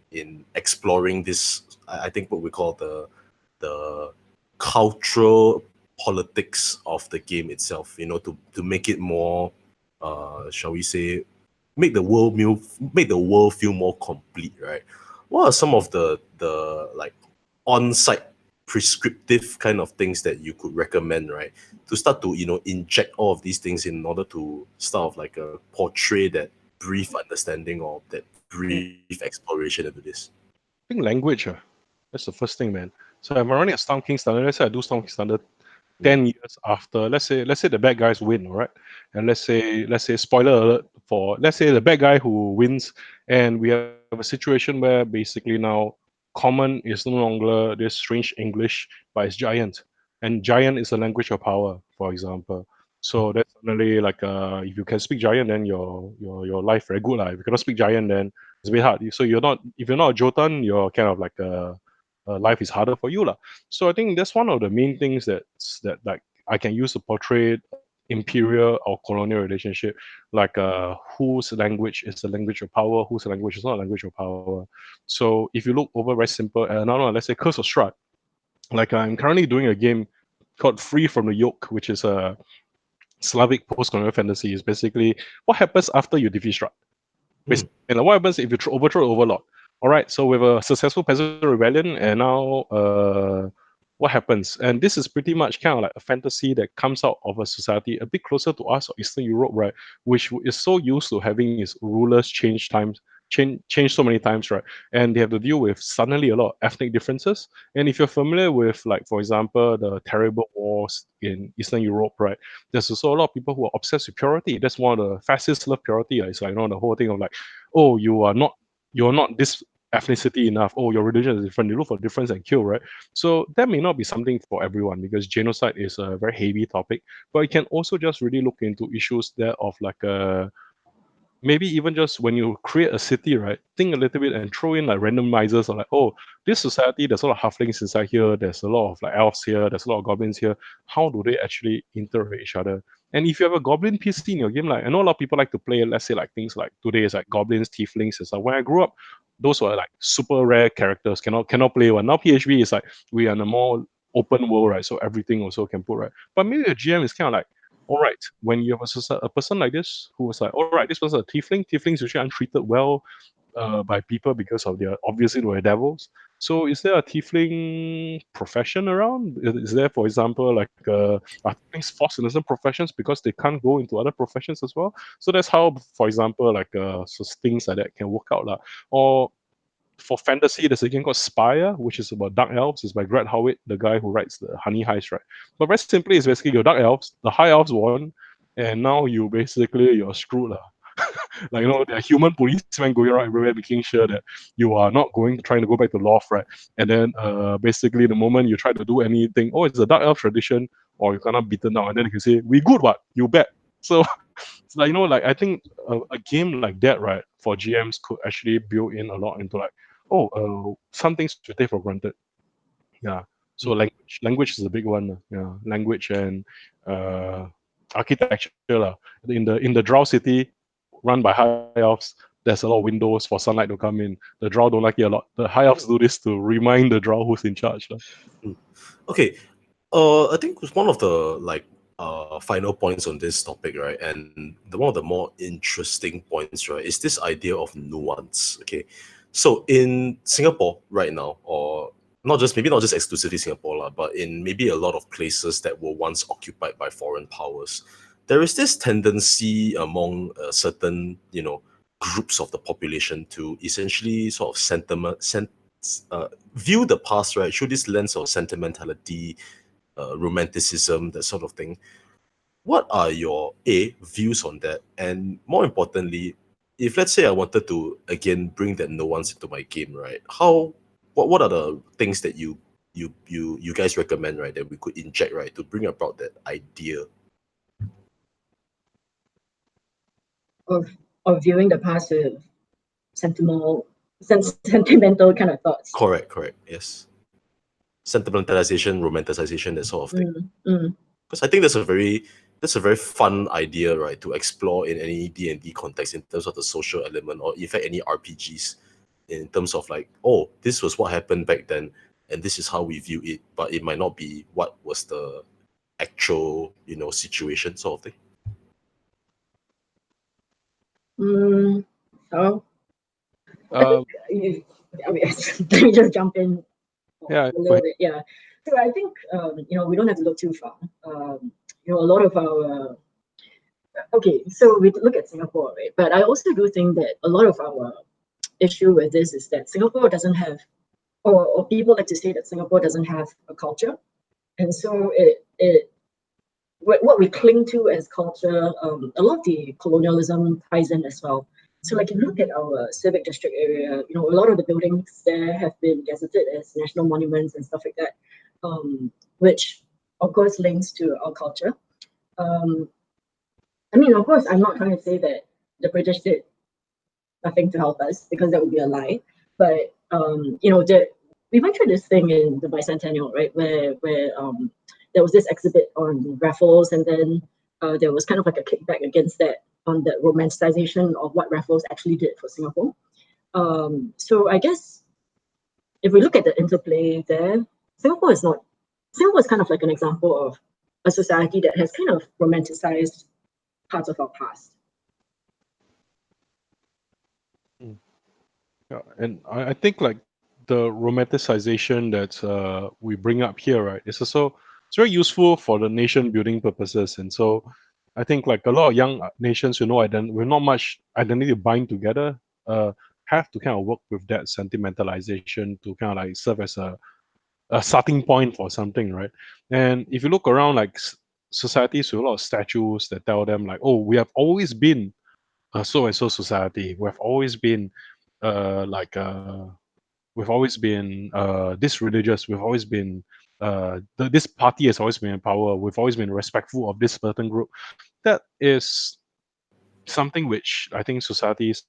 exploring this, I think what we call the cultural politics of the game itself, to make it more, shall we say, make the world feel more complete, right? What are some of the like on-site prescriptive kind of things that you could recommend, right, to start to inject all of these things in order to start off like a portray that brief understanding or that brief exploration into this? I think language, that's the first thing, man. So I'm running a Storm King's Thunder. Let's say I do Storm King's Thunder 10 years after, let's say the bad guys win, all right? And let's say spoiler alert for, let's say the bad guy who wins, and we have a situation where basically now common is no longer this strange English, but it's giant. And giant is a language of power, for example. So that's definitely like if you can speak giant, then your life very good. If you cannot speak giant, then it's a bit hard. So you're not, if you're not a Jotun, you're kind of like life is harder for you. So I think that's one of the main things that like I can use to portray imperial or colonial relationship, like whose language is the language of power, whose language is not a language of power. So if you look over very simple, no, let's say Curse of Strahd. Like I'm currently doing a game called Free from the Yoke, which is a Slavic post-colonial fantasy. Is basically what happens after you defeat Strahd. Basically, and like, what happens if you overthrow Overlord? All right, so with a successful peasant rebellion, and now what happens? And this is pretty much kind of like a fantasy that comes out of a society a bit closer to us or Eastern Europe, right? Which is so used to having its rulers change so many times, right? And they have to deal with suddenly a lot of ethnic differences. And if you're familiar with, like, for example, the terrible wars in Eastern Europe, right? There's also a lot of people who are obsessed with purity. That's one of the fascists love purity. It's like, the whole thing of like, oh, you're not this ethnicity enough. Oh, your religion is different. You look for difference and kill, right? So that may not be something for everyone because genocide is a very heavy topic. But you can also just really look into issues there of like maybe even just when you create a city, right? Think a little bit and throw in like randomizers or like, oh, this society, there's a lot of halflings inside here, there's a lot of like elves here, there's a lot of goblins here. How do they actually interact with each other? And if you have a goblin PC in your game, like I know a lot of people like to play, let's say like things like today is like goblins, tieflings and stuff. When I grew up, those were like super rare characters, cannot play one. Now PHB is like we are in a more open world, right? So everything also can put, right? But maybe the GM is kind of like, all right, when you have a person like this who was like, all right, this was a tiefling. Tieflings usually aren't treated well by people because of their obviously they're devils. So is there a tiefling profession around? Is there, for example, like are tieflings forced in certain professions because they can't go into other professions as well? So that's how, for example, like so things like that can work out, or for fantasy, there's a game called Spire, which is about dark elves. It's by Greg Howitt, the guy who writes the Honey Heist, right? But very simply, it's basically your dark elves, the high elves won, and now you're screwed. Like, there are human policemen going around everywhere making sure that you are not trying to go back to loft, right? And then basically the moment you try to do anything, oh, it's a dark elf tradition, or you cannot beaten down, and then you can say, we good what? You bet. So it's like, like I think a game like that, right, for GMs could actually build in a lot into like, some things we take for granted. Yeah. So language is a big one. Yeah, language and architecture. In the Drow city, run by high elves, there's a lot of windows for sunlight to come in. The Drow don't like it a lot. The high elves do this to remind the Drow who's in charge. Okay. I think one of the like final points on this topic, right? And one of the more interesting points, right, is this idea of nuance. Okay, so in Singapore right now, or not just maybe not just exclusively Singapore, lah, but in maybe a lot of places that were once occupied by foreign powers, there is this tendency among certain, groups of the population to essentially sort of view the past, right, through this lens of sentimentality, romanticism, that sort of thing. What are your views on that? And more importantly, if let's say I wanted to again bring that nuance into my game, right? What are the things that you guys recommend, right, that we could inject, right, to bring about that idea? Of viewing the past with sentimental kind of thoughts. Correct. Yes. Sentimentalization, romanticization, that sort of thing. Mm. Because I think that's a very fun idea, right, to explore in any D&D context in terms of the social element, or in fact any RPGs, in terms of like, oh, this was what happened back then, and this is how we view it, but it might not be what was the actual, situation, sort of thing. So Um, let me just jump in yeah, a go little ahead. bit. Yeah. So I think we don't have to look too far. A lot of our okay, so we look at Singapore, right? But I also do think that a lot of our issue with this is that Singapore doesn't have, or people like to say that Singapore doesn't have a culture, and so what we cling to as culture, a lot of the colonialism ties in as well. So like if you look at our civic district area, a lot of the buildings there have been gazetted as national monuments and stuff like that, which of course links to our culture. I mean, of course, I'm not trying to say that the British did nothing to help us, because that would be a lie. But we went through this thing in the bicentennial, right, where there was this exhibit on Raffles, and then there was kind of like a kickback against that, on the romanticization of what Raffles actually did for Singapore. So I guess if we look at the interplay there, Singapore is kind of like an example of a society that has kind of romanticized parts of our past. Yeah, and I think like the romanticization that we bring up here, right, is also it's very useful for the nation building purposes. And so I think like a lot of young nations with not much identity to bind together, have to kind of work with that sentimentalization to kind of like serve as a starting point for something, right? And if you look around like societies with a lot of statues that tell them like, oh, we have always been a so and so society. We have always been like we've always been this religious. We've always been this party has always been in power. We've always been respectful of this certain group. That is something which I think societies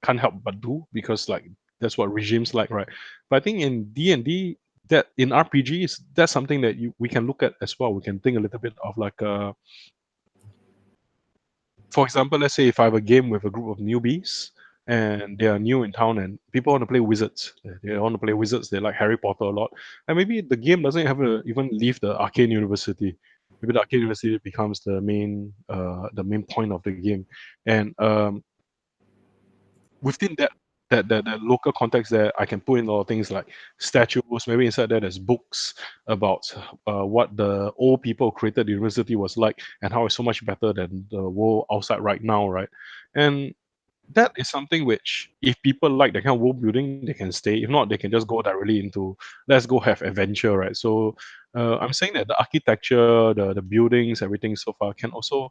can't help but do, because like that's what regimes like, right? But I think in D&D, that in RPGs, that's something that we can look at as well. We can think a little bit of like for example, let's say if I have a game with a group of newbies and they are new in town and people want to play wizards. They want to play wizards. They like Harry Potter a lot, and maybe the game doesn't have to even leave the arcane university. Maybe the arcane university becomes the main point of the game, and within that local context there, I can put in a lot of things like statues. Maybe inside there there's books about what the old people who created the university was like and how it's so much better than the world outside right now, right? And that is something which, if people like that kind of world building, they can stay. If not, they can just go directly into let's go have adventure, right? So I'm saying that the architecture, the buildings, everything so far can also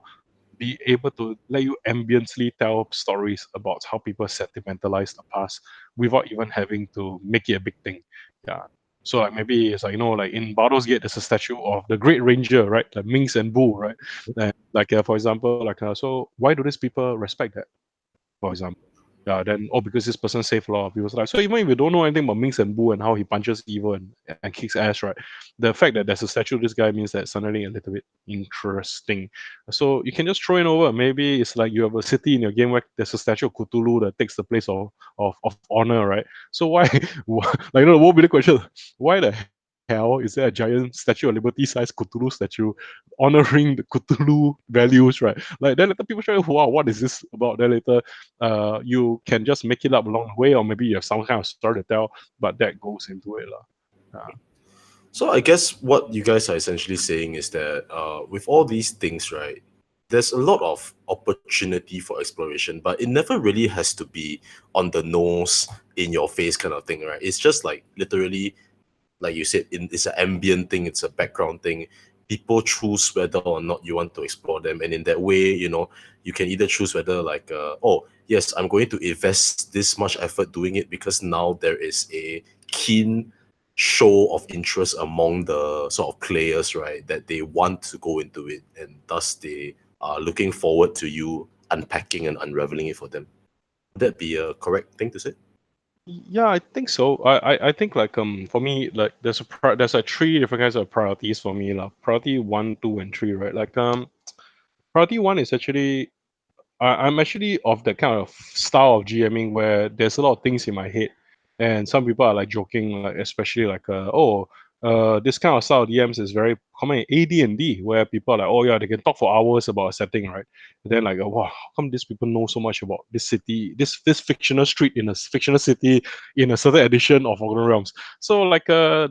be able to let you ambiently tell stories about how people sentimentalize the past without even having to make it a big thing. Yeah. So like maybe it's like like in Baldur's Gate, there's a statue of the Great Ranger, right? Like Minx and Boo, right? And like for example, like so why do these people respect that? For example. Yeah, then because this person saved a lot of people. So, like, so even if you don't know anything about Minx and Boo and how he punches evil and kicks ass, right? The fact that there's a statue of this guy means that suddenly a little bit interesting. So you can just throw it over. Maybe it's like you have a city in your game where there's a statue of Cthulhu that takes the place of honor, right? So why, like the world building question, why the hell hell? Is there a giant Statue of Liberty sized Cthulhu statue honoring the Cthulhu values, right? Like then later people show, wow, what is this about? Then later, you can just make it up along the way, or maybe you have some kind of story to tell, but that goes into it, lah. So I guess what you guys are essentially saying is that with all these things, right, there's a lot of opportunity for exploration, but it never really has to be on the nose, in your face kind of thing, right? It's just like literally, like you said, it's an ambient thing, it's a background thing. People choose whether or not you want to explore them, and in that way, you can either choose whether like, oh yes, I'm going to invest this much effort doing it because now there is a keen show of interest among the sort of players, right? That they want to go into it, and thus they are looking forward to you unpacking and unraveling it for them. Would that be a correct thing to say? Yeah, I think so. I think like for me, like there's like three different kinds of priorities for me, like priority 1, 2, and 3, right? Like priority 1 is actually I'm actually of that kind of style of GMing where there's a lot of things in my head, and some people are like joking, like especially like this kind of style of DMs is very common in AD&D, where people are like, oh yeah, they can talk for hours about a setting, right? And then like, wow, how come these people know so much about this city, this fictional street in a fictional city in a certain edition of Forgotten Realms? So like I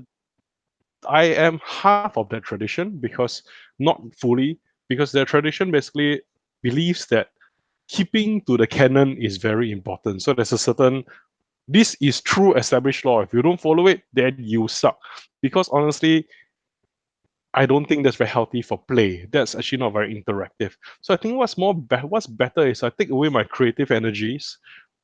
am half of that tradition, because not fully, because their tradition basically believes that keeping to the canon is very important. So there's a certain, this is true established law. If you don't follow it, then you suck. Because honestly, I don't think that's very healthy for play. That's actually not very interactive. So I think what's better is I take away my creative energies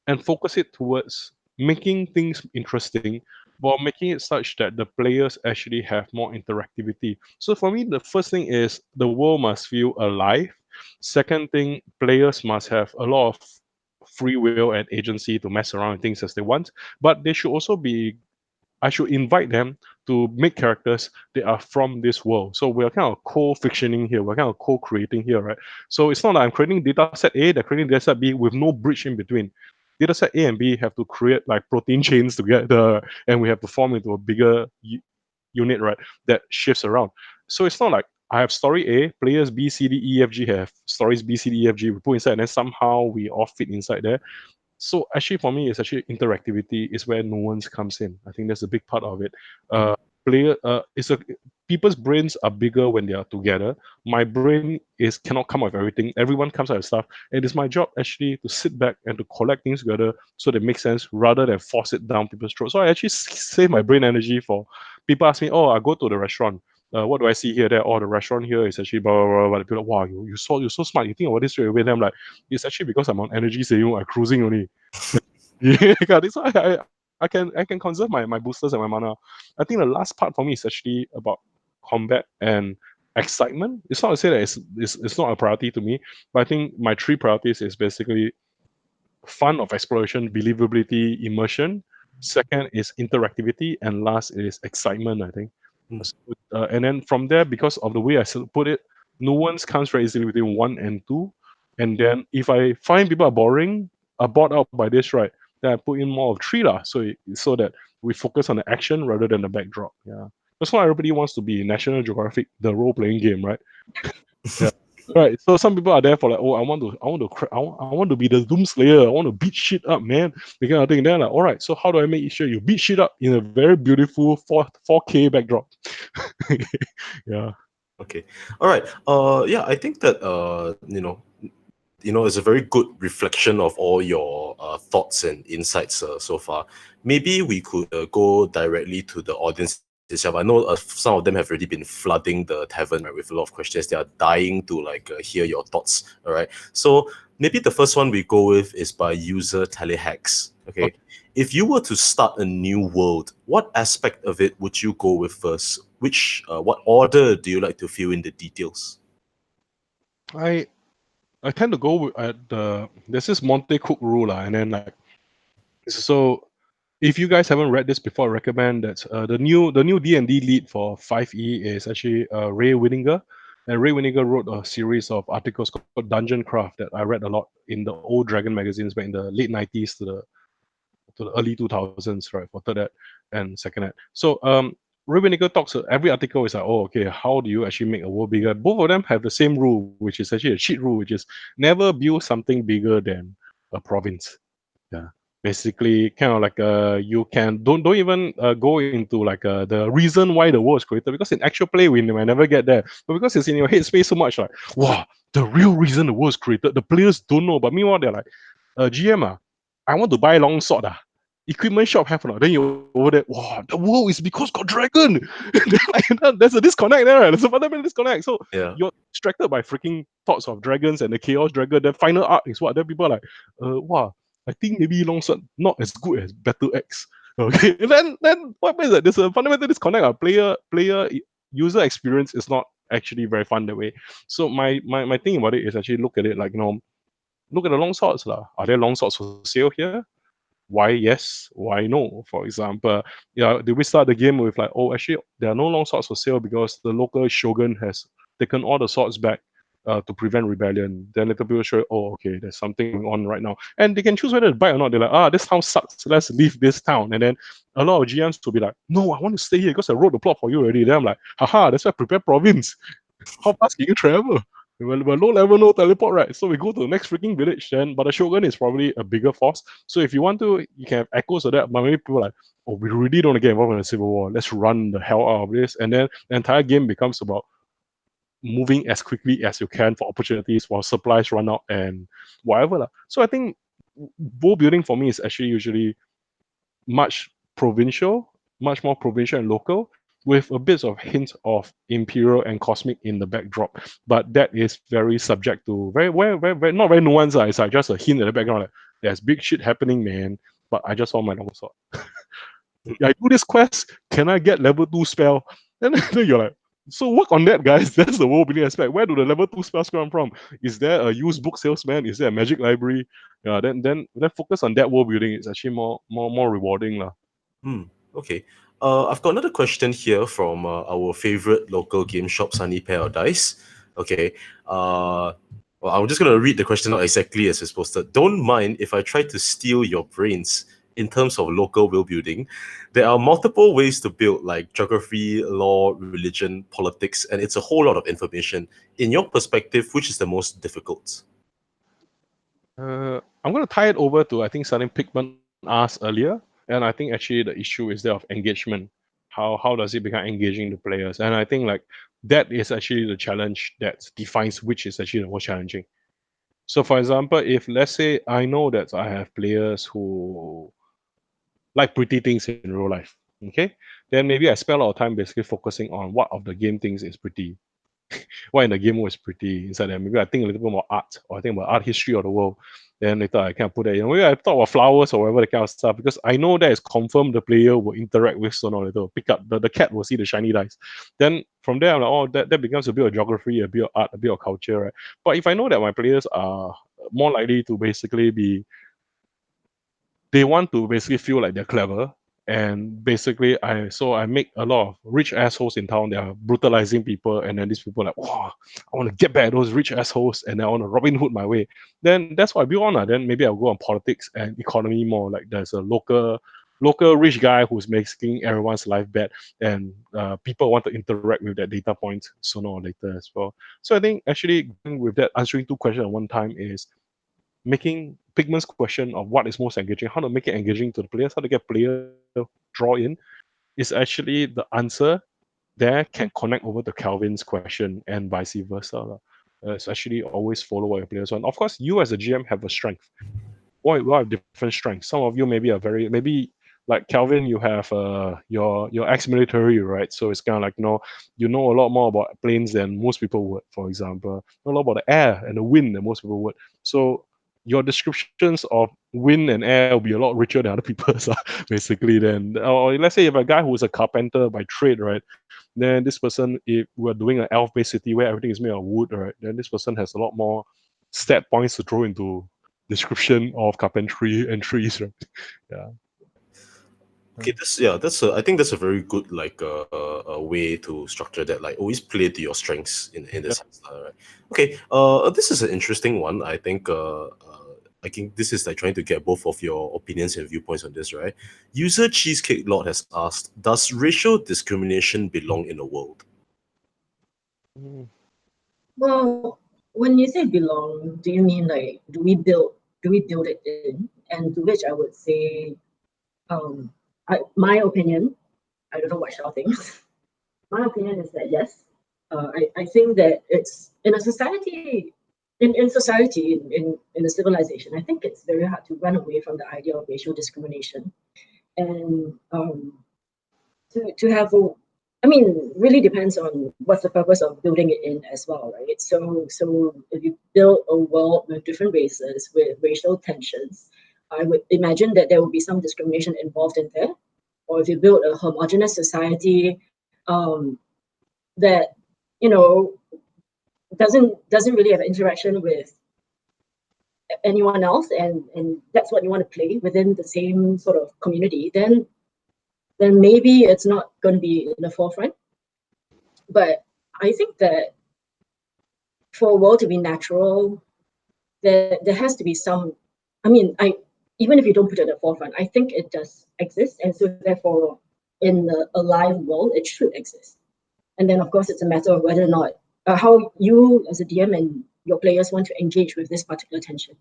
and focus it towards making things interesting, while making it such that the players actually have more interactivity. So for me, the first thing is the world must feel alive. Second thing, players must have a lot of free will and agency to mess around with things as they want, but they should also be, I should invite them to make characters that are from this world. So we're kind of co-fictioning here. We're kind of co-creating here, right? So it's not like I'm creating data set A, they're creating data set B with no bridge in between. Data set A and B have to create like protein chains together, and we have to form into a bigger unit, right? That shifts around. So it's not like I have story A, players B, C, D, E, F, G have stories B, C, D, E, F, G. We put inside, and then somehow we all fit inside there. So actually, for me, it's actually interactivity is where nuance comes in. I think that's a big part of it. It's a people's brains are bigger when they are together. My brain is cannot come up with everything. Everyone comes out with stuff, and it's my job actually to sit back and to collect things together so they make sense rather than force it down people's throats. So I actually save my brain energy for people ask me, oh, I go to the restaurant. What do I see here? There, oh, the restaurant here is actually blah blah blah. People are like, wow, you're so smart. You think about this straight away. Then I'm like, it's actually because I'm on energy saving, I'm cruising only. Yeah, that's why I can conserve my boosters and my mana. I think the last part for me is actually about combat and excitement. It's not to say that it's not a priority to me, but I think my three priorities is basically fun of exploration, believability, immersion. Second is interactivity, and last is excitement, I think. Mm. So, and then from there, because of the way I put it, nuance comes very easily between 1 and 2. And then if I find people are bored out by this, right, then I put in more of 3 lah, so that we focus on the action rather than the backdrop. Yeah, that's why everybody wants to be National Geographic, the role-playing game, right? Yeah. Right. So some people are there for like, oh, I want to be the Doomslayer. I want to beat shit up, man. The kind of thing. They're like, all right. So how do I make sure you beat shit up in a very beautiful 4K backdrop? Yeah. Okay. All right. Yeah, I think that it's a very good reflection of all your thoughts and insights so far. Maybe we could go directly to the audience itself. I know some of them have already been flooding the tavern, right, with a lot of questions. They are dying to like hear your thoughts. All right. So maybe the first one we go with is by user Telehex. Okay. If you were to start a new world, what aspect of it would you go with first? What order do you like to fill in the details? I tend to go at there's this Monte Cook rule, and then like, so if you guys haven't read this before, I recommend that the new D&D lead for 5e is actually Ray Winninger. And Ray Winninger wrote a series of articles called Dungeon Craft that I read a lot in the old Dragon magazines back in the late 90s to the early 2000s, right, for third ed and second ed. So Ravenmaker talks, every article is like, oh, okay, how do you actually make a world bigger? Both of them have the same rule, which is actually a cheat rule, which is never build something bigger than a province. Yeah. Basically, kind of like you can don't even go into like the reason why the world is created, because in actual play we might never get there. But because it's in your head space so much, like, wow, the real reason the world is created, the players don't know. But meanwhile, they're like, GM, I want to buy a long sword. Equipment shop have or not? Then you over there, wow, the world is because got dragon. There's a disconnect there, right? There's a fundamental disconnect. So Yeah. you're distracted by freaking thoughts of dragons and the chaos dragon. The final arc is what? Then people are like, wow, I think maybe longsword not as good as Battle X. Okay, then what happens? That there's a fundamental disconnect. Player user experience is not actually very fun that way. So my thing about it is actually look at it like, look at the long swords lah. Are there long swords for sale here? Why yes, why no? For example, yeah, did we start the game with like, oh, actually there are no long swords for sale because the local shogun has taken all the swords back to prevent rebellion. Then later people show, oh, okay, there's something going on right now, and they can choose whether to buy or not. They're like, this town sucks, let's leave this town. And then a lot of GMs will be like, no, I want to stay here because I wrote the plot for you already. Then I'm like, haha, that's why I prepare province. How fast can you travel? We're low level, no teleport, right? So we go to the next freaking village then, but the Shogun is probably a bigger force. So if you want to, you can have echoes of that, but maybe people are like, oh, we really don't want to get involved in a civil war. Let's run the hell out of this. And then the entire game becomes about moving as quickly as you can for opportunities while supplies run out and whatever. So I think world building for me is actually usually much provincial, much more provincial and local, with a bit of hint of imperial and cosmic in the backdrop. But that is very subject to very not very nuanced. It's like just a hint in the background. Like, there's big shit happening, man. But I just want my long sword. I do this quest. Can I get level 2 spell? And then you're like, so work on that, guys. That's the world building aspect. Where do the level 2 spells come from? Is there a used book salesman? Is there a magic library? Then focus on that world building. It's actually more rewarding. Okay. I've got another question here from our favorite local game shop, Sunny Paradise. Okay. Well, I'm just going to read the question out exactly as it's posted. Don't mind if I try to steal your brains in terms of local world building. There are multiple ways to build, like geography, law, religion, politics, and it's a whole lot of information. In your perspective, which is the most difficult? I'm going to tie it over to, I think, something Pigman asked earlier. And I think actually the issue is there of engagement. How does it become engaging to players? And I think like that is actually the challenge that defines which is actually the most challenging. So for example, if let's say I know that I have players who like pretty things in real life, okay, then maybe I spend a lot of time basically focusing on what of the game things is pretty, what in the game was pretty inside there. Maybe I think a little bit more art, or I think about art history of the world. Then later I can put that, maybe I thought about flowers or whatever the kind of stuff, because I know that is confirmed the player will interact with sooner or later. Pick up the cat will see the shiny dice. Then from there I'm like, oh, that becomes a bit of geography, a bit of art, a bit of culture, right? But if I know that my players are more likely to basically be, they want to basically feel like they're clever, and basically I make a lot of rich assholes in town that are brutalizing people, and then these people are like, wow, I want to get back at those rich assholes and I want to Robin Hood my way. Then that's what I build on. Then maybe I'll go on politics and economy more. Like there's a local rich guy who's making everyone's life bad, and people want to interact with that data point sooner or later as well. So I think actually going with that, answering two questions at one time is making Pigment's question of what is most engaging, how to make it engaging to the players, how to get player draw in, is actually the answer there can connect over to Calvin's question and vice versa. It's actually always follow what your players want. Of course, you as a GM have a strength. We have different strengths. Some of you maybe are maybe like Calvin, you have your ex-military, right? So it's kind of like, you know a lot more about planes than most people would, for example. Know a lot about the air and the wind than most people would. So your descriptions of wind and air will be a lot richer than other people's, basically. Then, or let's say if a guy who's a carpenter by trade, right? Then this person, if we're doing an elf-based city where everything is made of wood, right? Then this person has a lot more stat points to throw into description of carpentry and trees, right? Yeah. Okay, I think that's a very good a way to structure that. Like always play to your strengths in the Yeah. sense, right? Okay, this is an interesting one. I think I think this is like trying to get both of your opinions and viewpoints on this, right? User Cheesecake Lord has asked, does racial discrimination belong in the world? Well, when you say belong, do you mean like do we build it in? And to which I would say, my opinion, I don't know what Shao thinks. My opinion is that yes. I think that it's in a society, in society, in a civilization, I think it's very hard to run away from the idea of racial discrimination. And to have I mean, really depends on what's the purpose of building it in as well, right? So if you build a world with different races, with racial tensions, I would imagine that there will be some discrimination involved in there. Or if you build a homogenous society, that you know doesn't really have interaction with anyone else, and that's what you want to play within the same sort of community, then maybe it's not going to be in the forefront. But I think that for a world to be natural, there has to be some. I mean, even if you don't put it at the forefront, I think it does exist, and so therefore, in a live world, it should exist. And then, of course, it's a matter of whether or not how you, as a DM, and your players want to engage with this particular tension.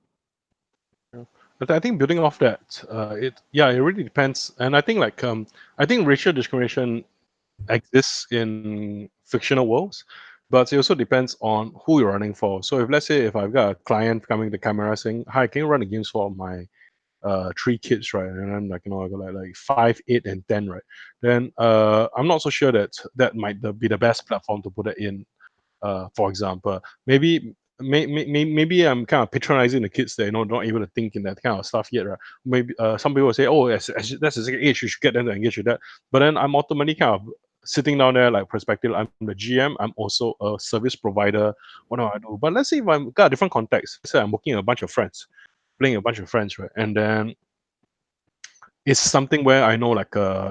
But I think building off that, it really depends, and I think I think racial discrimination exists in fictional worlds, but it also depends on who you're running for. So if let's say if I've got a client coming to Chimera saying, "Hi, can you run a game for my 3 kids, right?" And I'm like, I got like 5, 8, and 10, right? Then I'm not so sure that that might be the best platform to put it in. For example, maybe I'm kind of patronizing the kids that not able to think in that kind of stuff yet, right? Maybe some people say, "Oh, that's a second age, you should get them to engage with that." But then I'm ultimately kind of sitting down there like perspective. I'm the GM. I'm also a service provider. What do I do? But let's say if I'm got a different context. Let's say I'm working with a bunch of friends, playing a bunch of friends, right? And then it's something where I know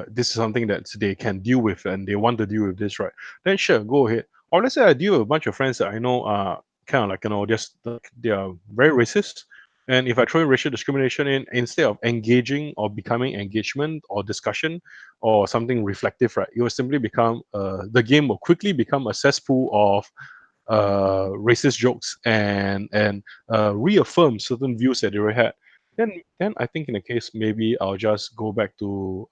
this is something that they can deal with and they want to deal with this, right? Then sure, go ahead. Or let's say I deal with a bunch of friends that I know are kind of just they are very racist. And if I throw in racial discrimination in instead of engaging or becoming engagement or discussion or something reflective, right? It will simply become the game will quickly become a cesspool of racist jokes and reaffirm certain views that they already had. Then I think in the case maybe I'll just go back to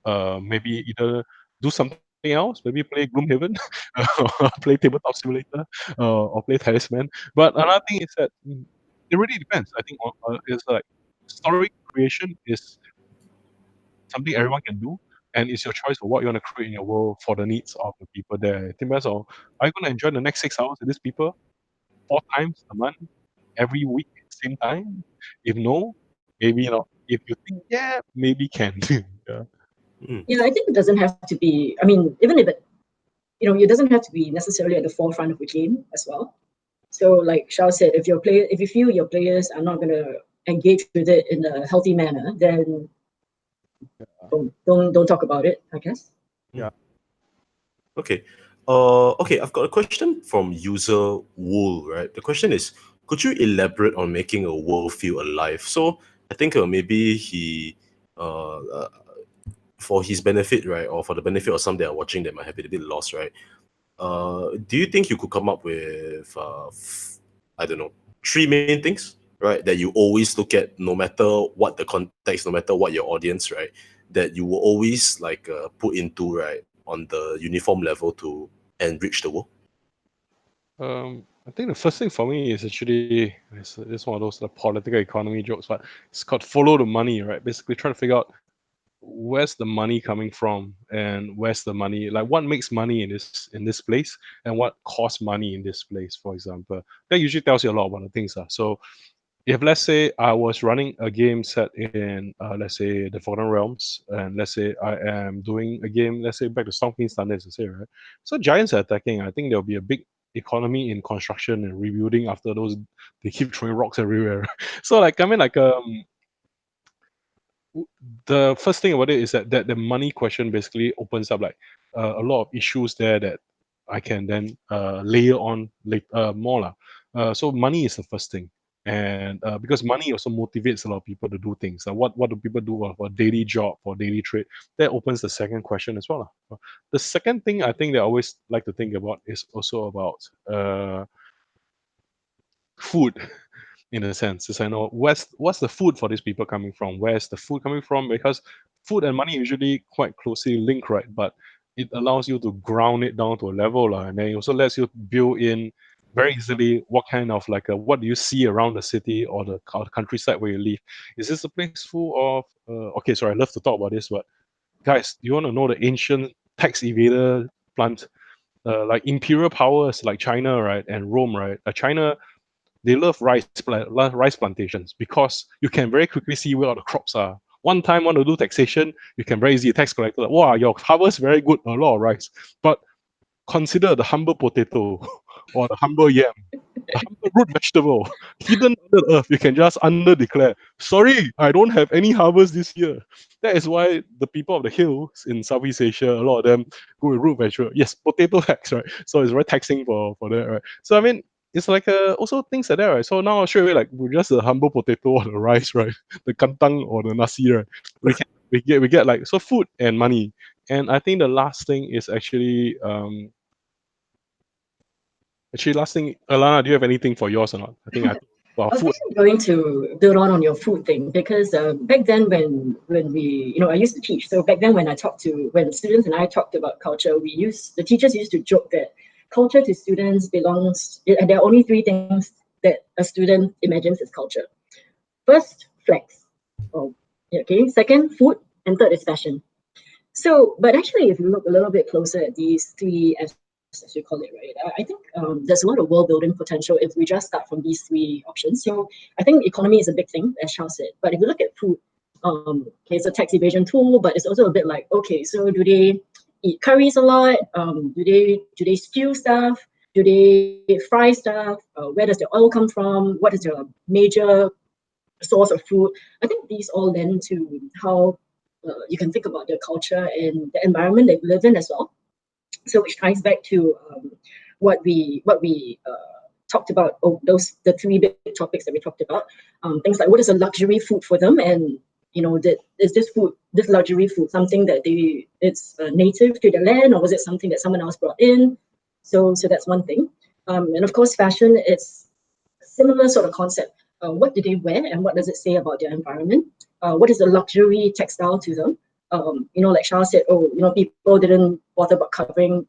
maybe either do something else, maybe play Gloomhaven, or play Tabletop Simulator, or play Talisman. But another thing is that it really depends. I think it's like story creation is something everyone can do, and it's your choice of what you want to create in your world for the needs of the people there. It depends on, are you going to enjoy the next 6 hours with these people 4 times a month, every week, same time? If no, maybe not. If you think yeah, maybe can. Yeah. Yeah, I think it doesn't have to be. I mean, even if it doesn't have to be necessarily at the forefront of the game as well. So, like Shao said, if you feel your players are not going to engage with it in a healthy manner, then don't talk about it, I guess. Yeah. Okay. Okay, I've got a question from user Wool, right? The question is, could you elaborate on making a world feel alive? So I think maybe he, for his benefit, right, or for the benefit of some that are watching that might have been a bit lost, right? Do you think you could come up with, I don't know, 3 main things, right, that you always look at, no matter what the context, no matter what your audience, right, that you will always put into, right, on the uniform level to enrich the world? I think the first thing for me is actually it's one of those political economy jokes, but it's called follow the money, right? Basically, trying to figure out where's the money coming from and where's the money, like what makes money in this place and what costs money in this place, for example. That usually tells you a lot about the things. So if let's say I was running a game set in let's say the Forgotten Realms, and let's say I am doing a game, let's say back to Storm King's Thunder, let's say, right? So giants are attacking. I think there'll be a big economy in construction and rebuilding after those. They keep throwing rocks everywhere. So the first thing about it is that the money question basically opens up a lot of issues there that I can then layer on more. So money is the first thing. And because money also motivates a lot of people to do things. What do people do for daily job, for daily trade? That opens the second question as well. The second thing I think that I always like to think about is also about food. In a sense, is I know what's the food for these people coming from? Where's the food coming from? Because food and money usually quite closely linked, right? But it allows you to ground it down to a level, and then it also lets you build in very easily what kind of what do you see around the city or the countryside where you live. Is this a place full of okay, sorry, I love to talk about this, but guys, you want to know the ancient tax evader plant, like imperial powers like China, right, and Rome, right? China, they love rice plantations because you can very quickly see where all the crops are. One time want to do taxation, you can very easy tax collector. Like, wow, your harvest very good, a lot of rice. But consider the humble potato or the humble yam, the humble root vegetable hidden under the earth. You can just under declare, sorry, I don't have any harvest this year. That is why the people of the hills in Southeast Asia, a lot of them go with root vegetable. Yes, potato tax, right? So it's very taxing for that, right? So I mean, it's like also things like that, right? So now straight away, like with just the humble potato or the rice, right? The kantang or the nasi, right? We get like so food and money. And I think the last thing is actually last thing, Alanna, do you have anything for yours or not? I think I was food. actually going to build on your food thing because back then when we I used to teach. So back then when students and I talked about culture, the teachers used to joke that culture to students belongs. There are only three things that a student imagines as culture. First, flags. Oh, okay. Second, food, and third is fashion. So, but actually, if you look a little bit closer at these three as you call it, right? I think there's a lot of world building potential if we just start from these three options. So I think economy is a big thing, as Shao said. But if you look at food, okay, it's a tax evasion tool, but it's also a bit like, okay, so do they eat curries a lot? Do they stew stuff? Do they fry stuff? Where does the oil come from? What is their major source of food? I think these all lend to how you can think about their culture and the environment they live in as well. So which ties back to what we talked about. The three big topics that we talked about. Things like what is a luxury food for them, and is this luxury food something that it's native to the land, or was it something that someone else brought in? So that's one thing. And of course, fashion, it's a similar sort of concept. What do they wear, and what does it say about their environment? What is a luxury textile to them? Like Shao said, people didn't bother about covering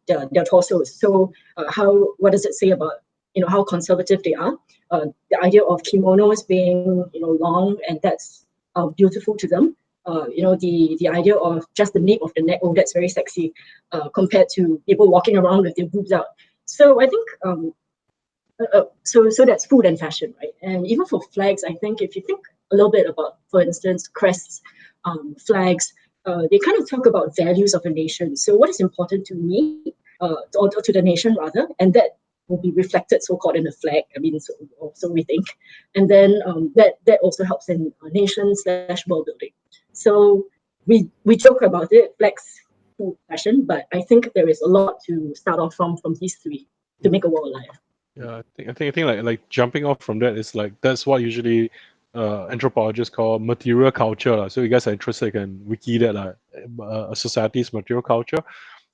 their torsos. So what does it say about how conservative they are? The idea of kimonos being long and that's beautiful to them. The idea of just the nape of the neck, that's very sexy, compared to people walking around with their boobs out. So I think so that's food and fashion, right? And even for flags, I think if you think a little bit about, for instance, crests, flags, they kind of talk about values of a nation. So what is important to me, or to the nation rather, and that will be reflected so-called in the flag. I mean, so we think, and then that also helps in nation/world building. So we joke about it, flags, food, fashion, but I think there is a lot to start off from these three to make a world alive. Yeah, I think like jumping off from that is like that's what usually anthropologists call material culture. So you guys are interested, you can wiki that a society's material culture.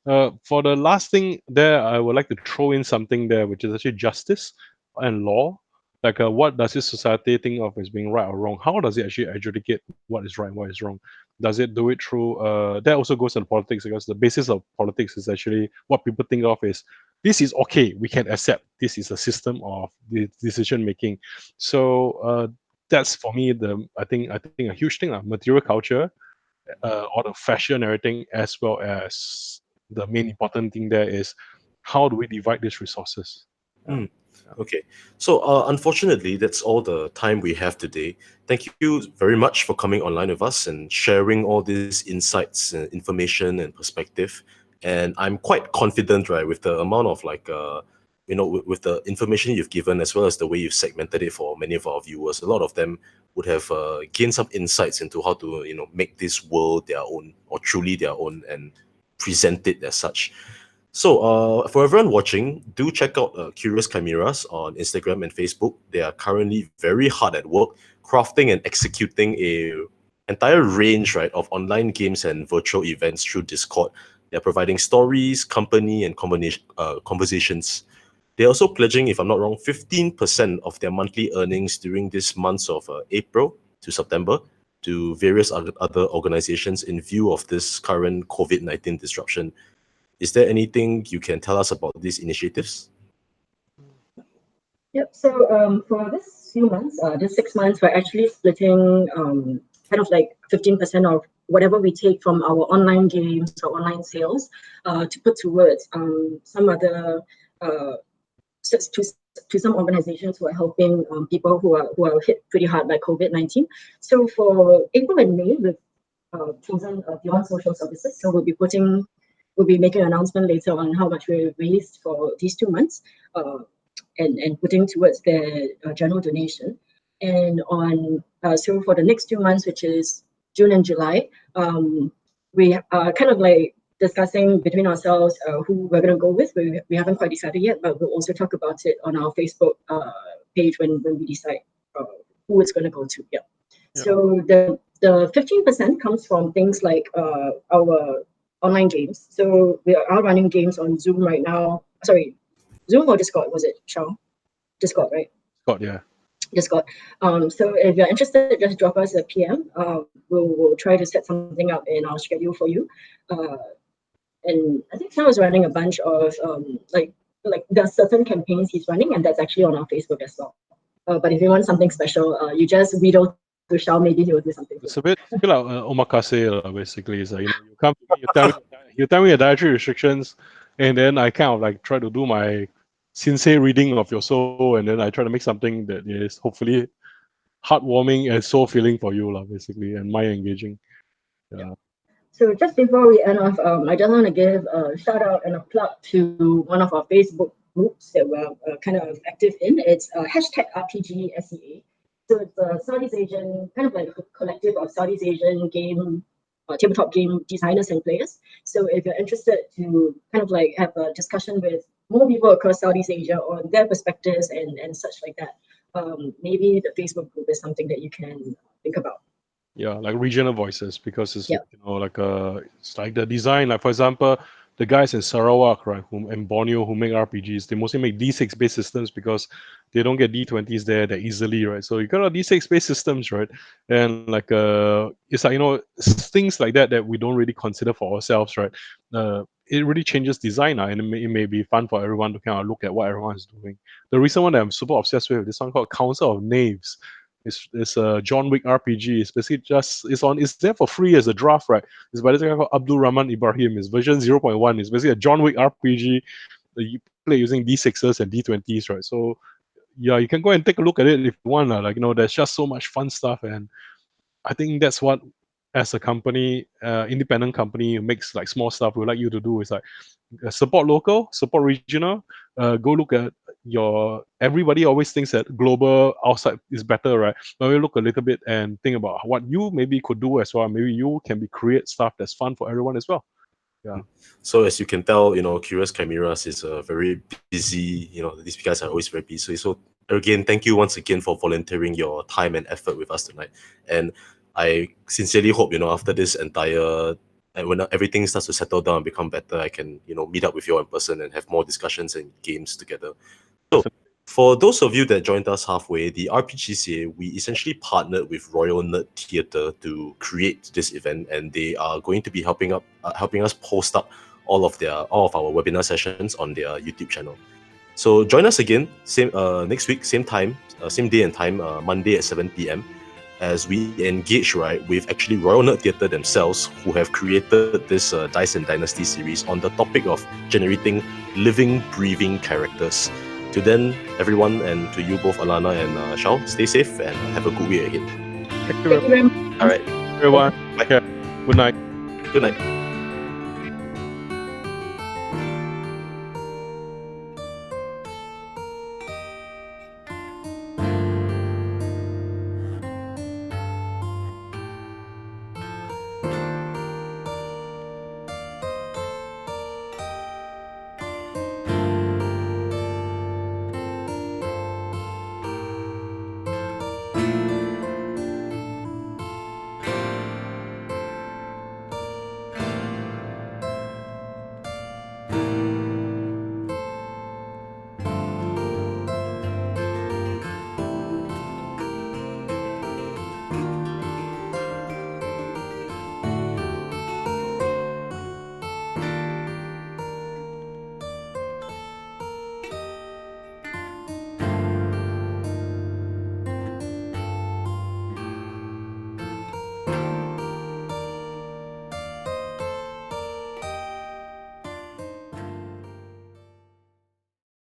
For the last thing there, I would like to throw in something there, which is actually justice and law. Like, what does this society think of as being right or wrong? How does it actually adjudicate what is right and what is wrong? Does it do it through? That also goes into politics because the basis of politics is actually what people think of is this is okay. We can accept this is a system of the decision making. So that's for me I think a huge thing, material culture, or the fashion and everything, as well as the main important thing there is how do we divide these resources? Mm. Okay. So, unfortunately, that's all the time we have today. Thank you very much for coming online with us and sharing all these insights, information, and perspective. And I'm quite confident, right, with the amount of with the information you've given, as well as the way you've segmented it for many of our viewers. A lot of them would have gained some insights into how to, make this world their own or truly their own and present it as such. So, for everyone watching, do check out Curious Chimeras on Instagram and Facebook. They are currently very hard at work, crafting and executing a entire range, right, of online games and virtual events through Discord. They're providing stories, company, and conversations. They're also pledging, if I'm not wrong, 15% of their monthly earnings during this months of April to September to various other organizations in view of this current COVID-19 disruption. Is there anything you can tell us about these initiatives? Yep. So for this few months, this 6 months, we're actually splitting kind of like 15% of whatever we take from our online games or online sales to put towards some other to some organizations who are helping people who are hit pretty hard by COVID-19. So for April and May, we've chosen Beyond Social Services. So we'll be making an announcement later on how much we raised for these 2 months and putting towards their general donation. And on so for the next 2 months, which is June and July, we are kind of like discussing between ourselves who we're going to go with. We haven't quite decided yet, but we'll also talk about it on our Facebook page when we decide who it's going to go to. Yeah. So the 15% comes from things like our online games. So we are running games on Zoom right now. Sorry, Zoom or Discord, was it, Shao? Discord, right? Discord, yeah. Discord. So if you're interested, just drop us a PM. We'll try to set something up in our schedule for you. And I think Shao is running a bunch of like there are certain campaigns he's running, and that's actually on our Facebook as well. But if you want something special, you just wheedle to Shao, maybe he will do something. It's a bit like omakase, basically. It's like, you come to me, you tell me the dietary restrictions, and then I kind of like try to do my sensei reading of your soul, and then I try to make something that is hopefully heartwarming and soul filling for you, basically, and mind engaging. Yeah. So just before we end off, I just want to give a shout out and a plug to one of our Facebook groups that we're kind of active in. It's hashtag RPGCA. So it's a Southeast Asian, kind of like a collective of Southeast Asian tabletop game designers and players. So if you're interested to kind of like have a discussion with more people across Southeast Asia on their perspectives and such like that, maybe the Facebook group is something that you can think about. Yeah, like regional voices, because it's it's like the design. Like for example, the guys in Sarawak, right, and Borneo who make RPGs, they mostly make D6 based systems because they don't get D20s there that easily, right? So you got D6 based systems, right? And like it's like things like that we don't really consider for ourselves, right? It really changes design, and it may be fun for everyone to kind of look at what everyone is doing. The recent one that I'm super obsessed with, this one called Council of Knaves. It's a John Wick RPG. It's basically it's there for free as a draft, right? It's by this guy called Abdul Rahman Ibrahim. It's version 0.1. It's basically a John Wick RPG that you play using D6s and D20s, right? So yeah, you can go and take a look at it if you want. There's just so much fun stuff, and I think that's what, as a company, independent company who makes like small stuff, we would like you to do is like support local, support regional. Go look at everybody always thinks that global outside is better, right? But we look a little bit and think about what you maybe could do as well. Maybe you can create stuff that's fun for everyone as well. Yeah. So as you can tell, Curious Chimeras is a very busy, these guys are always very busy. So again, thank you once again for volunteering your time and effort with us tonight. And I sincerely hope, after this entire, and when everything starts to settle down and become better, I can, meet up with you in person and have more discussions and games together. So for those of you that joined us halfway, the RPGCA, we essentially partnered with Royal Nerd Theatre to create this event, and they are going to be helping us post up all of our webinar sessions on their YouTube channel. So join us again, same next week, same time, same day and time, Monday at 7 p.m. as we engage, right, with actually Royal Nerd Theatre themselves, who have created this Dice and Dynasty series on the topic of generating living, breathing characters. To then, everyone, and to you both, Alanna and Shao, stay safe and have a good week ahead. Thank you very much. All right. Everyone, Bye. good night. Good night.